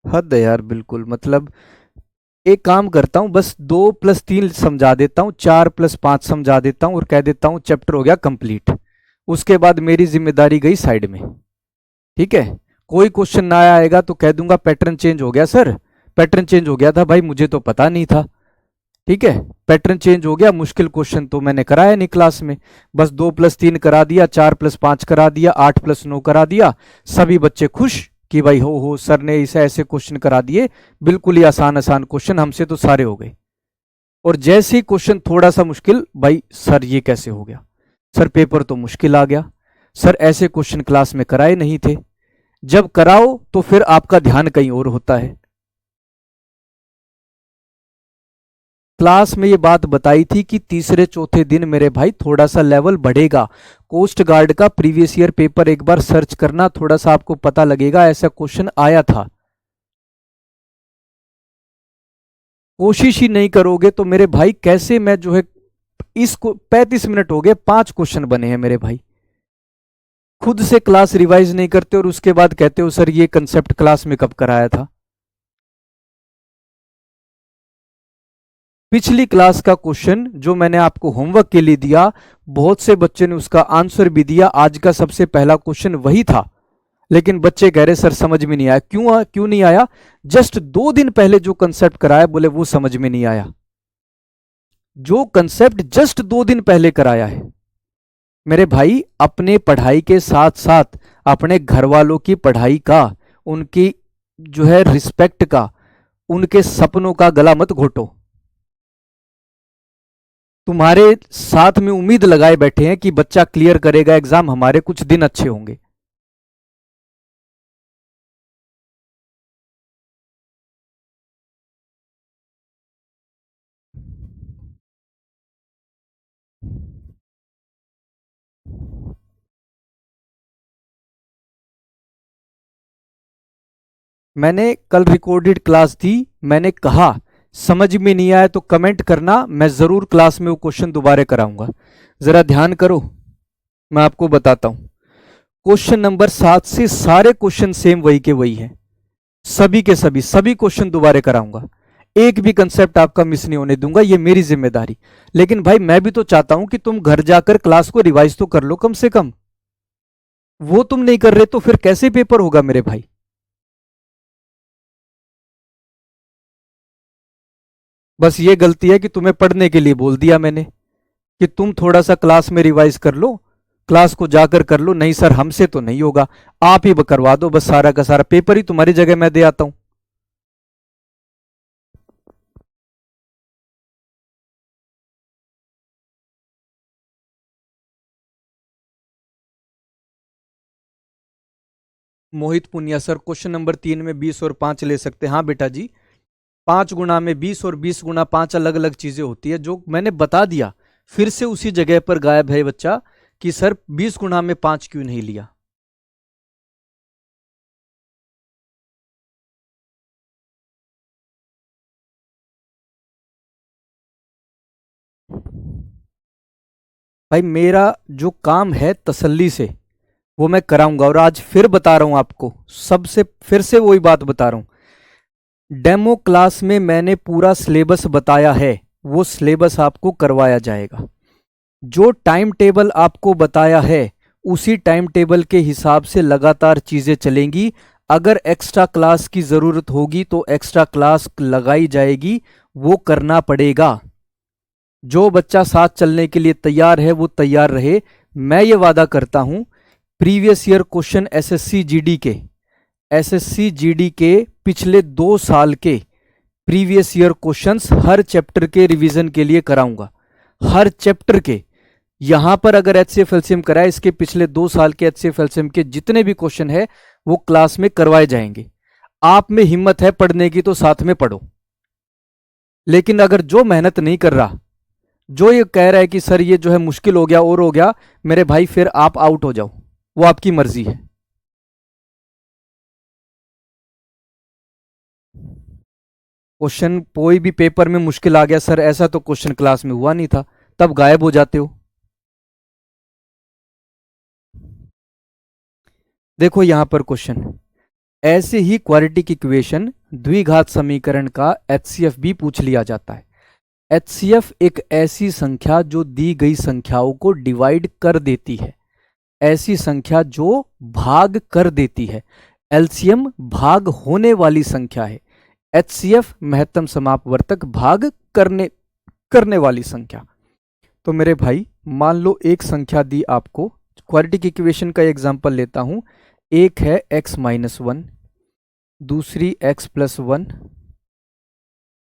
हद है यार बिल्कुल, मतलब एक काम करता हूं, बस 2 प्लस 3 समझा देता हूं, 4 प्लस 5 समझा देता हूं और कह देता हूं चैप्टर हो गया कंप्लीट। उसके बाद मेरी जिम्मेदारी गई साइड में। ठीक है, कोई क्वेश्चन ना आएगा तो कह दूंगा पैटर्न चेंज हो गया सर, पैटर्न चेंज हो गया था भाई, मुझे तो पता नहीं था। ठीक है, पैटर्न चेंज हो गया, मुश्किल क्वेश्चन तो मैंने कराया नहीं क्लास में, बस 2 प्लस 3 करा दिया, 4 प्लस 5 करा दिया, 8 प्लस 9 करा दिया, सभी बच्चे खुश कि भाई हो सर ने इसे ऐसे क्वेश्चन करा दिए, बिल्कुल ही आसान आसान क्वेश्चन, हमसे तो सारे हो गए। और जैसे ही क्वेश्चन थोड़ा सा मुश्किल, भाई सर ये कैसे हो गया, सर पेपर तो मुश्किल आ गया, सर ऐसे क्वेश्चन क्लास में कराए नहीं थे। जब कराओ तो फिर आपका ध्यान कहीं और होता है। क्लास में ये बात बताई थी कि तीसरे चौथे दिन मेरे भाई थोड़ा सा लेवल बढ़ेगा। कोस्ट गार्ड का प्रीवियस ईयर पेपर एक बार सर्च करना, थोड़ा सा आपको पता लगेगा, ऐसा क्वेश्चन आया था। कोशिश ही नहीं करोगे तो मेरे भाई कैसे मैं जो है, इसको 35 मिनट हो गए, 5 क्वेश्चन बने हैं मेरे भाई। खुद से क्लास रिवाइज नहीं करते और उसके बाद कहते हो सर ये कंसेप्ट क्लास में कब कराया था। पिछली क्लास का क्वेश्चन जो मैंने आपको होमवर्क के लिए दिया, बहुत से बच्चे ने उसका आंसर भी दिया। आज का सबसे पहला क्वेश्चन वही था, लेकिन बच्चे कह रहे सर समझ में नहीं आया। क्यों नहीं आया? जस्ट 2 दिन पहले जो कंसेप्ट कराया बोले वो समझ में नहीं आया। जो कंसेप्ट जस्ट 2 दिन पहले कराया है मेरे भाई, अपने पढ़ाई के साथ साथ अपने घर वालों की पढ़ाई का, उनकी जो है रिस्पेक्ट का, उनके सपनों का गला मत घोटो। तुम्हारे साथ में उम्मीद लगाए बैठे हैं कि बच्चा क्लियर करेगा एग्जाम, हमारे कुछ दिन अच्छे होंगे। मैंने कल रिकॉर्डेड क्लास दी, मैंने कहा समझ में नहीं आया तो कमेंट करना, मैं जरूर क्लास में वो क्वेश्चन दोबारा कराऊंगा। जरा ध्यान करो, मैं आपको बताता हूं। क्वेश्चन नंबर 7 से सारे क्वेश्चन सेम वही के वही है, सभी के सभी क्वेश्चन दोबारा कराऊंगा। एक भी कंसेप्ट आपका मिस नहीं होने दूंगा, ये मेरी जिम्मेदारी। लेकिन भाई मैं भी तो चाहता हूं कि तुम घर जाकर क्लास को रिवाइज तो कर लो कम से कम। वो तुम नहीं कर रहे तो फिर कैसे पेपर होगा मेरे भाई? बस ये गलती है कि तुम्हें पढ़ने के लिए बोल दिया मैंने कि तुम थोड़ा सा क्लास में रिवाइज कर लो, क्लास को जाकर कर लो। नहीं सर हमसे तो नहीं होगा, आप ही करवा दो बस, सारा का सारा पेपर ही तुम्हारी जगह मैं दे आता हूं। मोहित पुनिया सर, क्वेश्चन नंबर 3 में 20 और 5 ले सकते हैं? हाँ बेटा जी, 5 गुना में 20 और 20 गुना 5 अलग अलग चीजें होती है, जो मैंने बता दिया। फिर से उसी जगह पर गायब है बच्चा कि सर 20 गुना में 5 क्यों नहीं लिया। भाई मेरा जो काम है तसल्ली से वो मैं कराऊंगा, और आज फिर बता रहा हूं आपको, सबसे फिर से वही बात बता रहा हूं। डेमो क्लास में मैंने पूरा सिलेबस बताया है, वो सिलेबस आपको करवाया जाएगा। जो टाइम टेबल आपको बताया है उसी टाइम टेबल के हिसाब से लगातार चीजें चलेंगी। अगर एक्स्ट्रा क्लास की जरूरत होगी तो एक्स्ट्रा क्लास लगाई जाएगी, वो करना पड़ेगा। जो बच्चा साथ चलने के लिए तैयार है वो तैयार रहे। मैं ये वादा करता हूं, previous year question SSC GD के पिछले 2 साल के प्रीवियस ईयर क्वेश्चंस हर चैप्टर के रिवीजन के लिए कराऊंगा, हर चैप्टर के। यहां पर अगर एचसीएफ एलसीएम कराए, इसके पिछले 2 साल के एचसीएफ एलसीएम के जितने भी क्वेश्चन है वो क्लास में करवाए जाएंगे। आप में हिम्मत है पढ़ने की तो साथ में पढ़ो, लेकिन अगर जो मेहनत नहीं कर रहा, जो ये कह रहा है कि सर ये जो है मुश्किल हो गया और हो गया, मेरे भाई फिर आप आउट हो जाओ, वो आपकी मर्जी है। क्वेश्चन कोई भी पेपर में मुश्किल आ गया सर, ऐसा तो क्वेश्चन क्लास में हुआ नहीं था, तब गायब हो जाते हो। देखो यहां पर क्वेश्चन, ऐसे ही क्वाड्रेटिक इक्वेशन द्विघात समीकरण का एचसीएफ भी पूछ लिया जाता है। एचसीएफ एक ऐसी संख्या जो दी गई संख्याओं को डिवाइड कर देती है, ऐसी संख्या जो भाग कर देती है। एलसीएम भाग होने वाली संख्या है, एचसीएफ महत्तम समापवर्तक भाग करने करने वाली संख्या। तो मेरे भाई मान लो एक संख्या दी आपको, क्वाड्रेटिक इक्वेशन का एग्जांपल लेता हूं। एक है x-1, दूसरी x+1,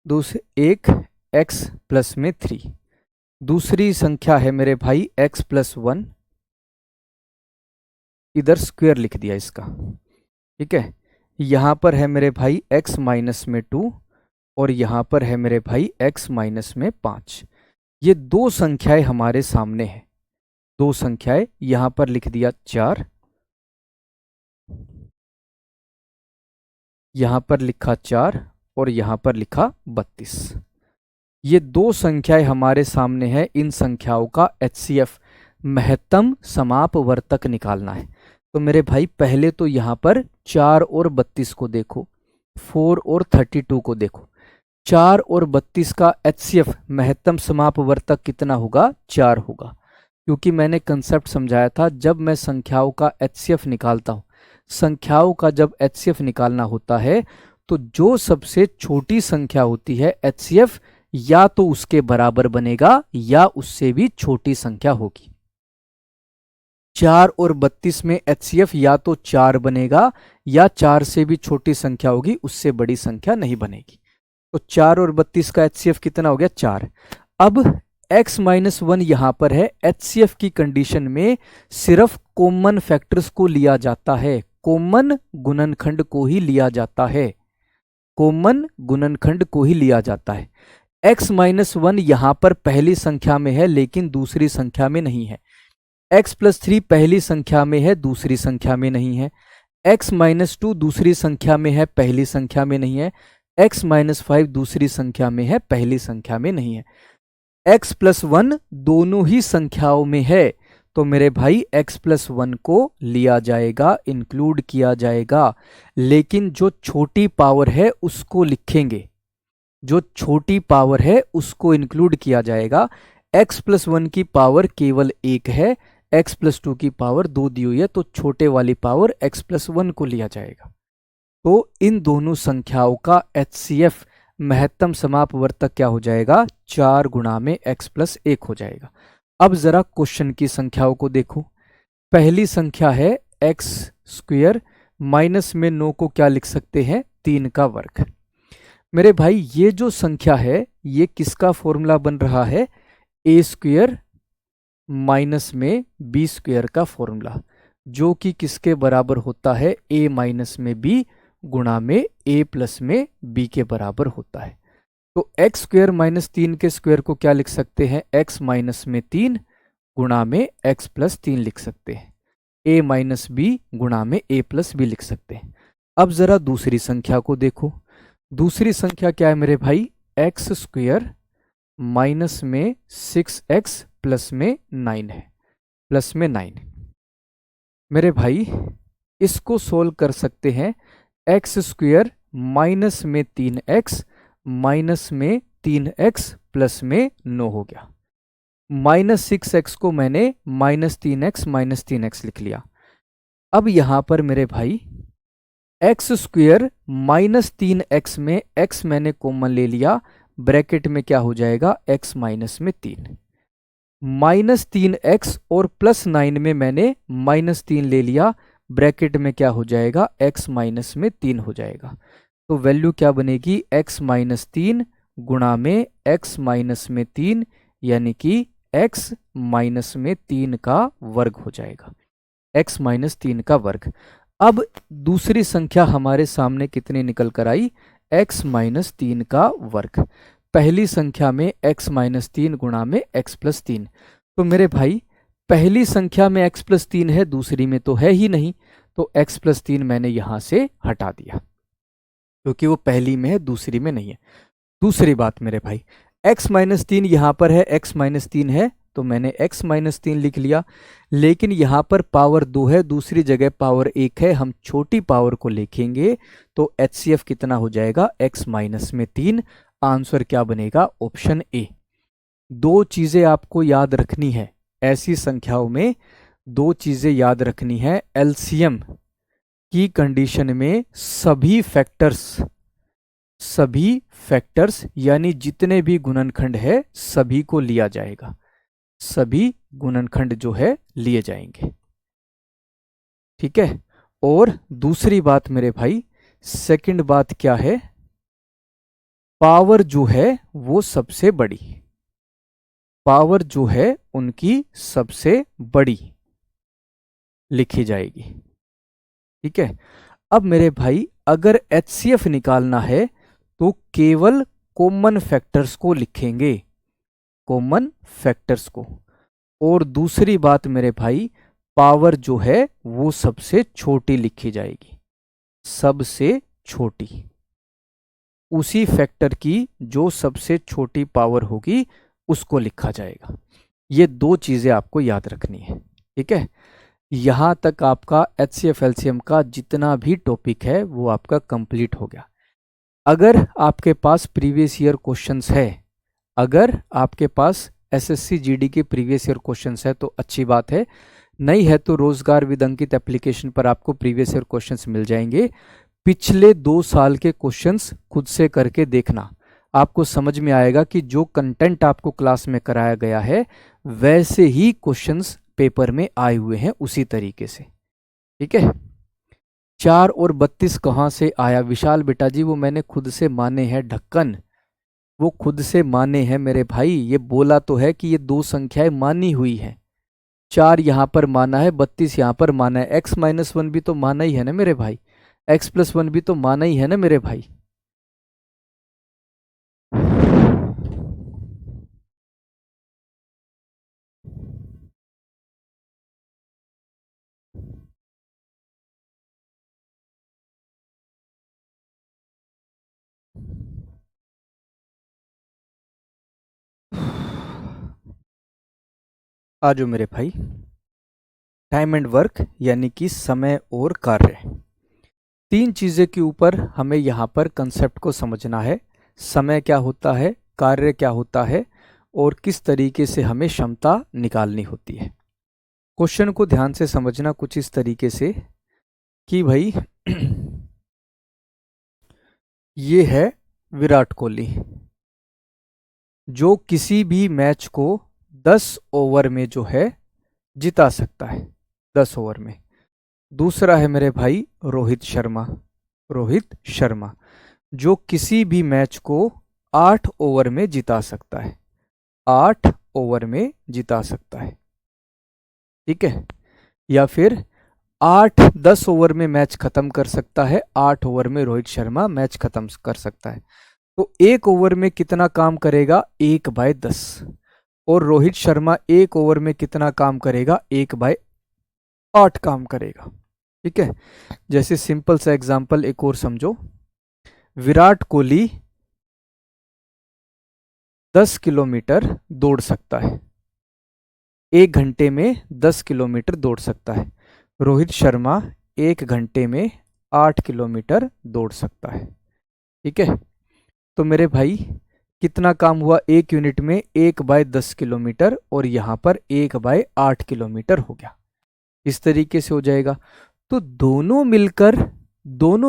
दूसरी एक x+3, दूसरी संख्या है मेरे भाई x+1, इधर स्क्वायर लिख दिया इसका, ठीक है। यहां पर है मेरे भाई x-2 और यहां पर है मेरे भाई x-5। ये दो संख्याएं हमारे सामने हैं, दो संख्याएं, यहां पर लिख दिया 4, यहां पर लिखा 4 और यहां पर लिखा 32। ये दो संख्याएं हमारे सामने है, इन संख्याओं का HCF महत्तम समापवर्तक निकालना है। तो मेरे भाई पहले तो यहाँ पर 4 और 32 को देखो, 4 और 32 को देखो। 4 और 32 का HCF महत्तम समापवर्तक कितना होगा? 4 होगा, क्योंकि मैंने कंसेप्ट समझाया था, जब मैं संख्याओं का HCF निकालता हूँ, संख्याओं का जब HCF निकालना होता है तो जो सबसे छोटी संख्या होती है HCF या तो उसके बराबर बनेगा या उससे भी छोटी संख्या होगी। 4 और 32 में HCF या तो 4 बनेगा या 4 से भी छोटी संख्या होगी, उससे बड़ी संख्या नहीं बनेगी। तो 4 और 32 का HCF कितना हो गया? 4। अब x-1 यहां पर है, HCF की कंडीशन में सिर्फ कॉमन फैक्टर्स को लिया जाता है, कॉमन गुणनखंड को ही लिया जाता है, कॉमन गुणनखंड को ही लिया जाता है। x-1 यहां पर पहली संख्या में है लेकिन दूसरी संख्या में नहीं है। x+3 पहली संख्या में है, दूसरी संख्या में नहीं है। x-2 दूसरी संख्या में है, पहली संख्या में नहीं है। x-5 दूसरी संख्या में है, पहली संख्या में नहीं है। x+1 दोनों ही संख्याओं में है, तो मेरे भाई x+1 को लिया जाएगा, इंक्लूड किया जाएगा, लेकिन जो छोटी पावर है उसको लिखेंगे, जो छोटी पावर है उसको इंक्लूड किया जाएगा। x+1 की पावर केवल 1 है, x+2 की पावर 2 दी हुई है, तो छोटे वाली पावर x+1 को लिया जाएगा। तो इन दोनों संख्याओं का HCF महत्तम समापवर्तक क्या हो जाएगा? 4 गुणा में x+1 हो जाएगा। अब जरा क्वेश्चन की संख्याओं को देखो। पहली संख्या है x², माइनस में 9 को क्या लिख सकते हैं? 3 का वर्ग। मेरे भाई ये जो संख्या है ये किसका फॉर्मूला बन रहा है? a² माइनस में b² का फॉर्मूला, जो कि किसके बराबर होता है? a माइनस में b गुणा में a प्लस में b के बराबर होता है। तो x² माइनस 3 के स्क्वायर को क्या लिख सकते हैं? x माइनस में 3 गुणा में x प्लस 3 लिख सकते हैं। a माइनस b गुणा में a प्लस b लिख सकते हैं। अब जरा दूसरी संख्या को देखो। दूसरी संख्या क्या है मेरे भाई? x² माइनस में 6x प्लस में 9 है, प्लस में 9। मेरे भाई इसको सोल्व कर सकते हैं। x² माइनस में 3x माइनस में 3x प्लस में 9 हो गया। -6x को मैंने -3x लिख लिया। अब यहां पर मेरे भाई x² माइनस 3x में x मैंने कॉमन ले लिया, ब्रैकेट में क्या हो जाएगा? x माइनस में 3, -3x और +9 में मैंने -3 ले लिया, ब्रैकेट में क्या हो जाएगा? x माइनस में 3 हो जाएगा। तो वैल्यू क्या बनेगी? x माइनस 3 गुणा में x माइनस में 3, यानी कि x माइनस में 3 का वर्ग हो जाएगा, x माइनस 3 का वर्ग। अब दूसरी संख्या हमारे सामने कितनी निकल कर आई? x माइनस 3 का वर्ग। पहली संख्या में x माइनस 3 गुणा में x प्लस 3। तो मेरे भाई पहली संख्या में x प्लस 3 है, दूसरी में तो है ही नहीं, तो x प्लस 3 मैंने यहां से हटा दिया, क्योंकि वो पहली में है, दूसरी में नहीं है। दूसरी बात मेरे भाई, x माइनस 3 यहां पर है, x माइनस 3 है, तो मैंने x माइनस 3 लिख लिया, लेकिन यहां पर पावर 2 है, दूसरी जगह पावर 1 है, हम छोटी पावर को लिखेंगे तो HCF कितना हो जाएगा? x माइनस में 3। आंसर क्या बनेगा? Option A. दो चीजें आपको याद रखनी है ऐसी संख्याओं में, दो चीजें याद रखनी है। LCM की कंडीशन में सभी फैक्टर्स यानी जितने भी गुणनखंड है सभी को लिया जाएगा, सभी गुणनखंड जो है लिए जाएंगे, ठीक है। और दूसरी बात मेरे भाई, सेकंड बात क्या है? पावर जो है वो सबसे बड़ी, पावर जो है उनकी सबसे बड़ी लिखी जाएगी, ठीक है। अब मेरे भाई अगर HCF निकालना है तो केवल कॉमन फैक्टर्स को लिखेंगे, कॉमन फैक्टर्स को। और दूसरी बात मेरे भाई, पावर जो है वो सबसे छोटी लिखी जाएगी, सबसे छोटी। उसी फैक्टर की जो सबसे छोटी पावर होगी उसको लिखा जाएगा। ये दो चीज़ें आपको याद रखनी है, ठीक है। यहाँ तक आपका HCF LCM का जितना भी टॉपिक है वो आपका कंप्लीट हो गया। अगर आपके पास प्रीवियस ईयर क्वेश्चंस है, अगर आपके पास SSC GD के प्रीवियस ईयर क्वेश्चंस है तो अच्छी बात है, नहीं है तो रोजगार विद अंकित एप्लीकेशन पर आपको प्रीवियस ईयर क्वेश्चंस मिल जाएंगे। पिछले 2 साल के क्वेश्चंस खुद से करके देखना, आपको समझ में आएगा कि जो कंटेंट आपको क्लास में कराया गया है वैसे ही क्वेश्चंस पेपर में आए हुए हैं उसी तरीके से, ठीक है। 4 और 32 कहाँ से आया विशाल बेटा जी? वो मैंने खुद से माने हैं ढक्कन, वो खुद से माने हैं मेरे भाई। ये बोला तो है कि ये दो संख्याएं मानी हुई हैं, 4 यहाँ पर माना है, 32 यहाँ पर माना है। x-1 भी तो माना ही है ना मेरे भाई, x+1 भी तो माना ही है ना मेरे भाई। आजो मेरे भाई, टाइम एंड वर्क यानी कि समय और कार्य, 3 चीज़ें के ऊपर हमें यहाँ पर कंसेप्ट को समझना है। समय क्या होता है, कार्य क्या होता है और किस तरीके से हमें क्षमता निकालनी होती है। क्वेश्चन को ध्यान से समझना कुछ इस तरीके से कि भाई ये है विराट कोहली जो किसी भी मैच को 10 ओवर में जो है जिता सकता है, 10 ओवर में। दूसरा है मेरे भाई रोहित शर्मा, रोहित शर्मा जो किसी भी मैच को 8 ओवर में जिता सकता है, 8 ओवर में जिता सकता है, ठीक है। या फिर 8-10 ओवर में मैच खत्म कर सकता है, 8 ओवर में रोहित शर्मा मैच खत्म कर सकता है। तो 1 ओवर में कितना काम करेगा, 1/10, और रोहित शर्मा 1 ओवर में कितना काम करेगा, 1/8 काम करेगा, ठीक है। जैसे सिंपल सा एग्जांपल एक और समझो, विराट कोहली 10 किलोमीटर दौड़ सकता है, 1 घंटे में 10 किलोमीटर दौड़ सकता है। रोहित शर्मा 1 घंटे में 8 किलोमीटर दौड़ सकता है, ठीक है। तो मेरे भाई कितना काम हुआ, 1 यूनिट में 1/10 किलोमीटर और यहाँ पर 1/8 किलोमीटर हो गया, इस तरीके से हो जाएगा। तो दोनों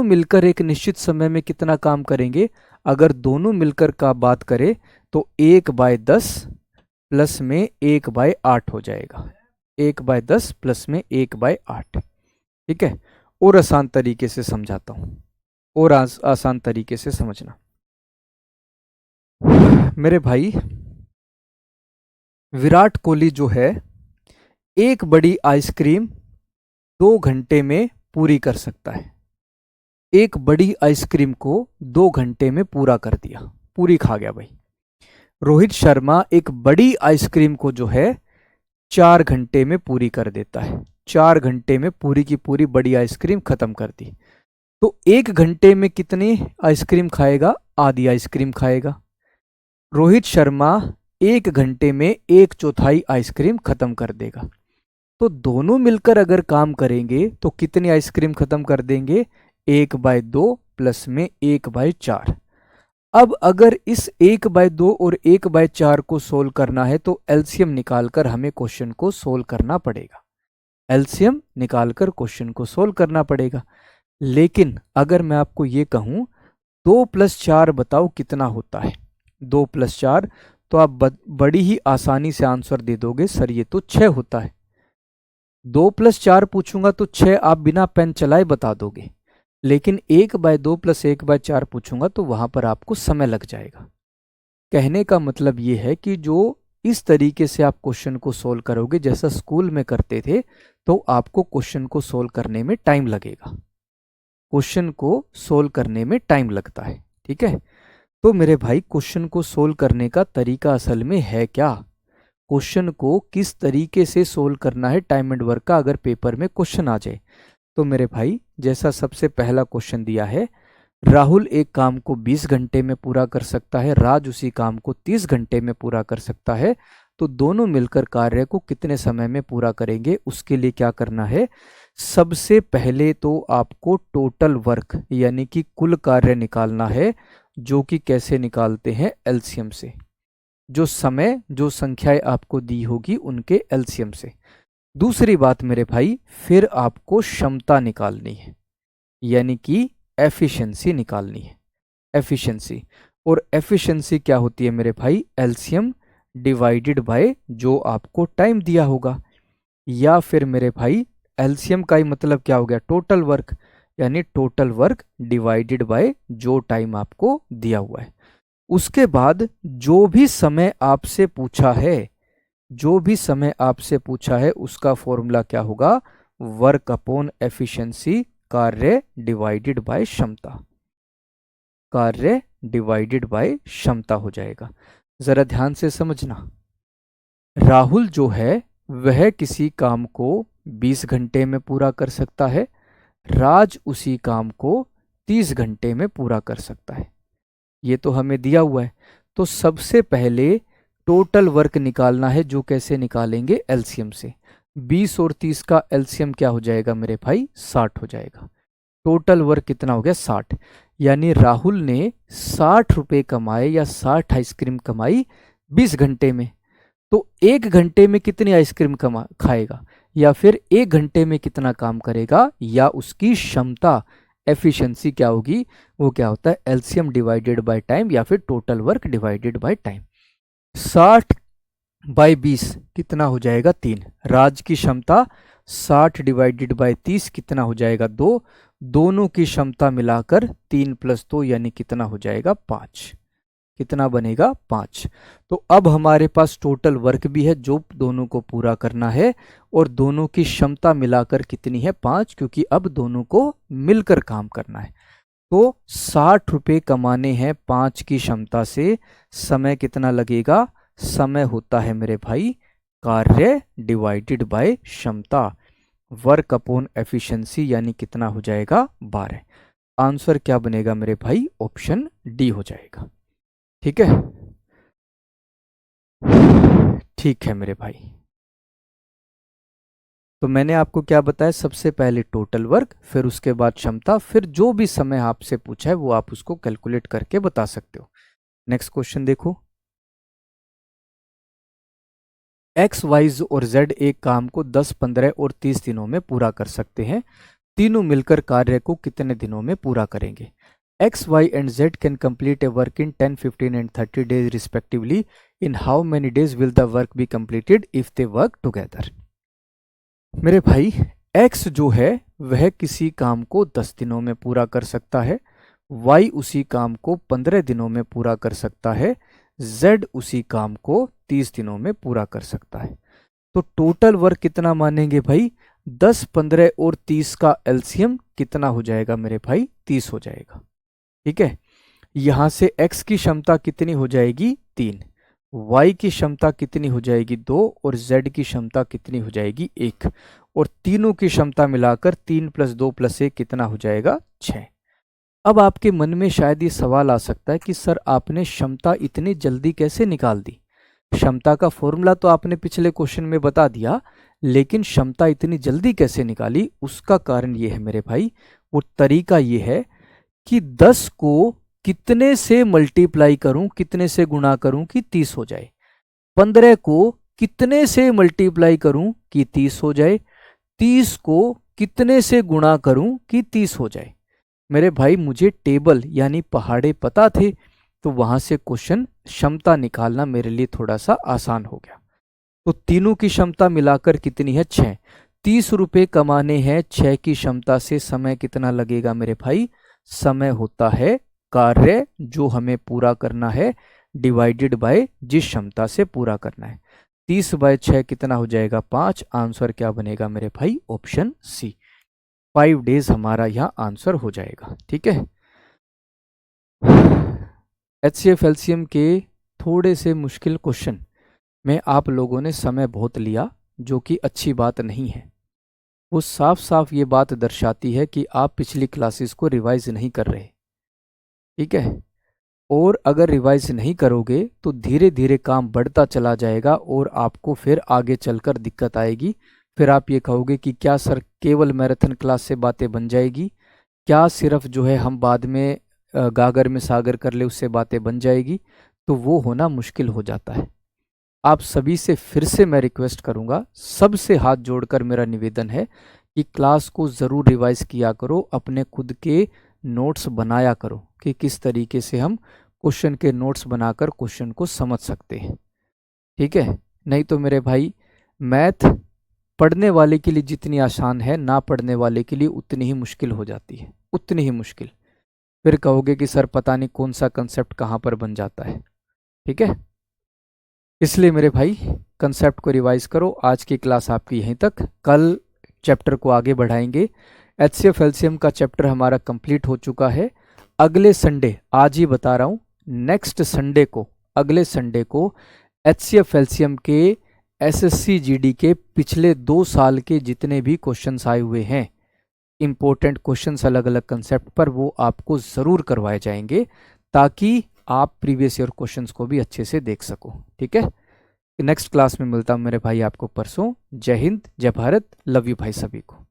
मिलकर एक निश्चित समय में कितना काम करेंगे, अगर दोनों मिलकर का बात करें तो 1/10 प्लस में 1/8 हो जाएगा, 1/10 प्लस में 1/8, ठीक है। और आसान तरीके से समझाता हूं, और आसान तरीके से समझना मेरे भाई। विराट कोहली जो है एक बड़ी आइसक्रीम 2 घंटे में पूरी कर सकता है, एक बड़ी आइसक्रीम को 2 घंटे में पूरा कर दिया, पूरी खा गया भाई। रोहित शर्मा एक बड़ी आइसक्रीम को जो है 4 घंटे में पूरी कर देता है, 4 घंटे में पूरी की पूरी बड़ी आइसक्रीम खत्म कर दी। तो 1 घंटे में कितनी आइसक्रीम खाएगा, आधी आइसक्रीम खाएगा। रोहित शर्मा 1 घंटे में 1/4 आइसक्रीम खत्म कर देगा। तो दोनों मिलकर अगर काम करेंगे तो कितनी आइसक्रीम खत्म कर देंगे, 1/2 प्लस में 1/4। अब अगर इस 1/2 और 1/4 को सोल्व करना है तो एलसीएम निकालकर हमें क्वेश्चन को सोल्व करना पड़ेगा, एलसीएम निकालकर क्वेश्चन को सोल्व करना पड़ेगा। लेकिन अगर मैं आपको ये कहूं 2 + 4 बताओ कितना होता है, 2 + 4, तो आप बड़ी ही आसानी से आंसर दे दोगे, सर ये तो 6 होता है। 2 + 4 पूछूंगा तो 6 आप बिना पेन चलाए बता दोगे, लेकिन 1/2 + 1/4 पूछूंगा तो वहां पर आपको समय लग जाएगा। कहने का मतलब ये है कि जो इस तरीके से आप क्वेश्चन को सोल्व करोगे जैसा स्कूल में करते थे, तो आपको क्वेश्चन को सोल्व करने में टाइम लगेगा, क्वेश्चन को सोल्व करने में टाइम लगता है, ठीक है। तो मेरे भाई क्वेश्चन को सोल्व करने का तरीका असल में है क्या, क्वेश्चन को किस तरीके से सोल्व करना है टाइम एंड वर्क का, अगर पेपर में क्वेश्चन आ जाए तो मेरे भाई जैसा सबसे पहला क्वेश्चन दिया है राहुल एक काम को 20 घंटे में पूरा कर सकता है, राज उसी काम को 30 घंटे में पूरा कर सकता है, तो दोनों मिलकर कार्य को कितने समय में पूरा करेंगे? उसके लिए क्या करना है? सबसे पहले तो आपको टोटल वर्क यानी कि कुल कार्य निकालना है, जो कि कैसे निकालते हैं? एलसीएम से। जो समय, जो संख्याएं आपको दी होगी उनके एलसीएम से। दूसरी बात मेरे भाई, फिर आपको क्षमता निकालनी है, यानी कि एफिशिएंसी निकालनी है। एफिशिएंसी, और एफिशिएंसी क्या होती है मेरे भाई? एलसीएम डिवाइडेड बाय जो आपको टाइम दिया होगा, या फिर मेरे भाई एलसीएम का ही मतलब क्या हो गया? टोटल वर्क, यानी टोटल वर्क डिवाइडेड बाय जो टाइम आपको दिया हुआ है। उसके बाद जो भी समय आपसे पूछा है, जो भी समय आपसे पूछा है उसका फॉर्मूला क्या होगा? वर्क अपॉन एफिशिएंसी, कार्य डिवाइडेड बाय क्षमता, कार्य डिवाइडेड बाय क्षमता हो जाएगा। जरा ध्यान से समझना, राहुल जो है वह किसी काम को 20 घंटे में पूरा कर सकता है, राज उसी काम को 30 घंटे में पूरा कर सकता है। ये तो हमें दिया हुआ है। तो सबसे पहले टोटल वर्क निकालना है, जो कैसे निकालेंगे? एलसीएम से। 20 और 30 का एलसीएम क्या हो जाएगा मेरे भाई? 60 हो जाएगा। टोटल वर्क कितना हो गया? 60। यानी राहुल ने 60 रुपए कमाए या 60 आइसक्रीम कमाई 20 घंटे में। तो 1 घंटे में कितनी आइसक्रीम खाएगा, या फिर 1 घंटे में कितना काम करेगा, या उसकी क्षमता, एफिशिएंसी क्या होगी? वो क्या होता है? एलसीएम डिवाइडेड बाय टाइम, या फिर total work divided by time. 60/20 कितना हो जाएगा? 3। राज की क्षमता 60 डिवाइडेड बाय 30 कितना हो जाएगा? 2। दोनों की क्षमता मिलाकर 3 + 2 यानी कितना हो जाएगा? 5। कितना बनेगा? 5। तो अब हमारे पास टोटल वर्क भी है जो दोनों को पूरा करना है, और दोनों की क्षमता मिलाकर कितनी है? 5, क्योंकि अब दोनों को मिलकर काम करना है। तो 60 रुपये कमाने हैं 5 की क्षमता से, समय कितना लगेगा? समय होता है मेरे भाई कार्य डिवाइडेड बाय क्षमता, वर्क अपॉन एफिशिएंसी, यानी कितना हो जाएगा? 12। आंसर क्या बनेगा मेरे भाई? ऑप्शन डी हो जाएगा। ठीक है, ठीक है मेरे भाई। तो मैंने आपको क्या बताया? सबसे पहले टोटल वर्क, फिर उसके बाद क्षमता, फिर जो भी समय आपसे पूछा है वो आप उसको कैलकुलेट करके बता सकते हो। नेक्स्ट क्वेश्चन देखो। एक्स, वाई और जेड एक काम को 10, 15 और 30 दिनों में पूरा कर सकते हैं। तीनों मिलकर कार्य को कितने दिनों में पूरा करेंगे? X, Y and Z can complete a work in 10, 15 एंड 30 days respectively. In how many days will the work be completed if they work together? मेरे भाई, एक्स जो है वह किसी काम को 10 दिनों में पूरा कर सकता है, वाई उसी काम को 15 दिनों में पूरा कर सकता है, जेड उसी काम को 30 दिनों में पूरा कर सकता है। तो टोटल वर्क कितना मानेंगे भाई? 10, 15 और 30 का एलसीएम कितना हो जाएगा मेरे भाई? 30 हो जाएगा। ठीक है, यहां से x की क्षमता कितनी हो जाएगी? 3। y की क्षमता कितनी हो जाएगी? 2। और z की क्षमता कितनी हो जाएगी? 1। और तीनों की क्षमता मिलाकर 3 + 2 + 1 कितना हो जाएगा? 6। अब आपके मन में शायद ये सवाल आ सकता है कि सर आपने क्षमता इतनी जल्दी कैसे निकाल दी? क्षमता का फॉर्मूला तो आपने पिछले क्वेश्चन में बता दिया, लेकिन क्षमता इतनी जल्दी कैसे निकाली? उसका कारण ये है मेरे भाई, वो तरीका ये है कि 10 को कितने से मल्टीप्लाई करूं, कितने से गुणा करूं कि 30 हो जाए। 15 को कितने से मल्टीप्लाई करूं कि 30 हो जाए। 30 को कितने से गुणा करूं कि 30 हो जाए। मेरे भाई, मुझे टेबल यानी पहाड़े पता थे, तो वहां से क्वेश्चन क्षमता निकालना मेरे लिए थोड़ा सा आसान हो गया। तो तीनों की क्षमता मिलाकर कितनी है? 6। 30 रुपए कमाने हैं 6 की क्षमता से, समय कितना लगेगा मेरे भाई? समय होता है कार्य जो हमें पूरा करना है डिवाइडेड बाय जिस क्षमता से पूरा करना है। 30/6 कितना हो जाएगा? 5। आंसर क्या बनेगा मेरे भाई? ऑप्शन सी, 5 days हमारा यहाँ आंसर हो जाएगा। ठीक है, HCF एलसीएम के थोड़े से मुश्किल क्वेश्चन में आप लोगों ने समय बहुत लिया, जो कि अच्छी बात नहीं है। वो साफ साफ ये बात दर्शाती है कि आप पिछली क्लासेस को रिवाइज नहीं कर रहे। ठीक है। और अगर रिवाइज नहीं करोगे तो धीरे धीरे काम बढ़ता चला जाएगा और आपको फिर आगे चलकर दिक्कत आएगी। फिर आप ये कहोगे कि क्या सर केवल मैराथन क्लास से बातें बन जाएगी, क्या सिर्फ जो है हम बाद में गागर में सागर कर ले उससे बातें बन जाएगी, तो वो होना मुश्किल हो जाता है। आप सभी से फिर से मैं रिक्वेस्ट करूंगा, सबसे हाथ जोड़कर मेरा निवेदन है कि क्लास को ज़रूर रिवाइज किया करो, अपने खुद के नोट्स बनाया करो कि किस तरीके से हम क्वेश्चन के नोट्स बनाकर क्वेश्चन को समझ सकते हैं। ठीक है, नहीं तो मेरे भाई मैथ पढ़ने वाले के लिए जितनी आसान है, ना पढ़ने वाले के लिए उतनी ही मुश्किल हो जाती है, उतनी ही मुश्किल। फिर कहोगे कि सर पता नहीं कौन सा कंसेप्ट कहाँ पर बन जाता है। ठीक है, इसलिए मेरे भाई कंसेप्ट को रिवाइज करो। आज की क्लास आपकी यहीं तक, कल चैप्टर को आगे बढ़ाएंगे। एचसीएफ एलसीएम का चैप्टर हमारा कंप्लीट हो चुका है। अगले संडे, आज ही बता रहा हूँ, नेक्स्ट संडे को, अगले संडे को एचसीएफ एलसीएम के एसएससी जीडी के पिछले 2 साल के जितने भी क्वेश्चंस आए हुए हैं, इंपॉर्टेंट क्वेश्चंस अलग अलग कंसेप्ट पर, वो आपको ज़रूर करवाए जाएंगे ताकि आप प्रीवियस ईयर क्वेश्चंस को भी अच्छे से देख सको। ठीक है, नेक्स्ट क्लास में मिलता हूँ मेरे भाई आपको परसों। जय हिंद, जय भारत, लव यू भाई सभी को।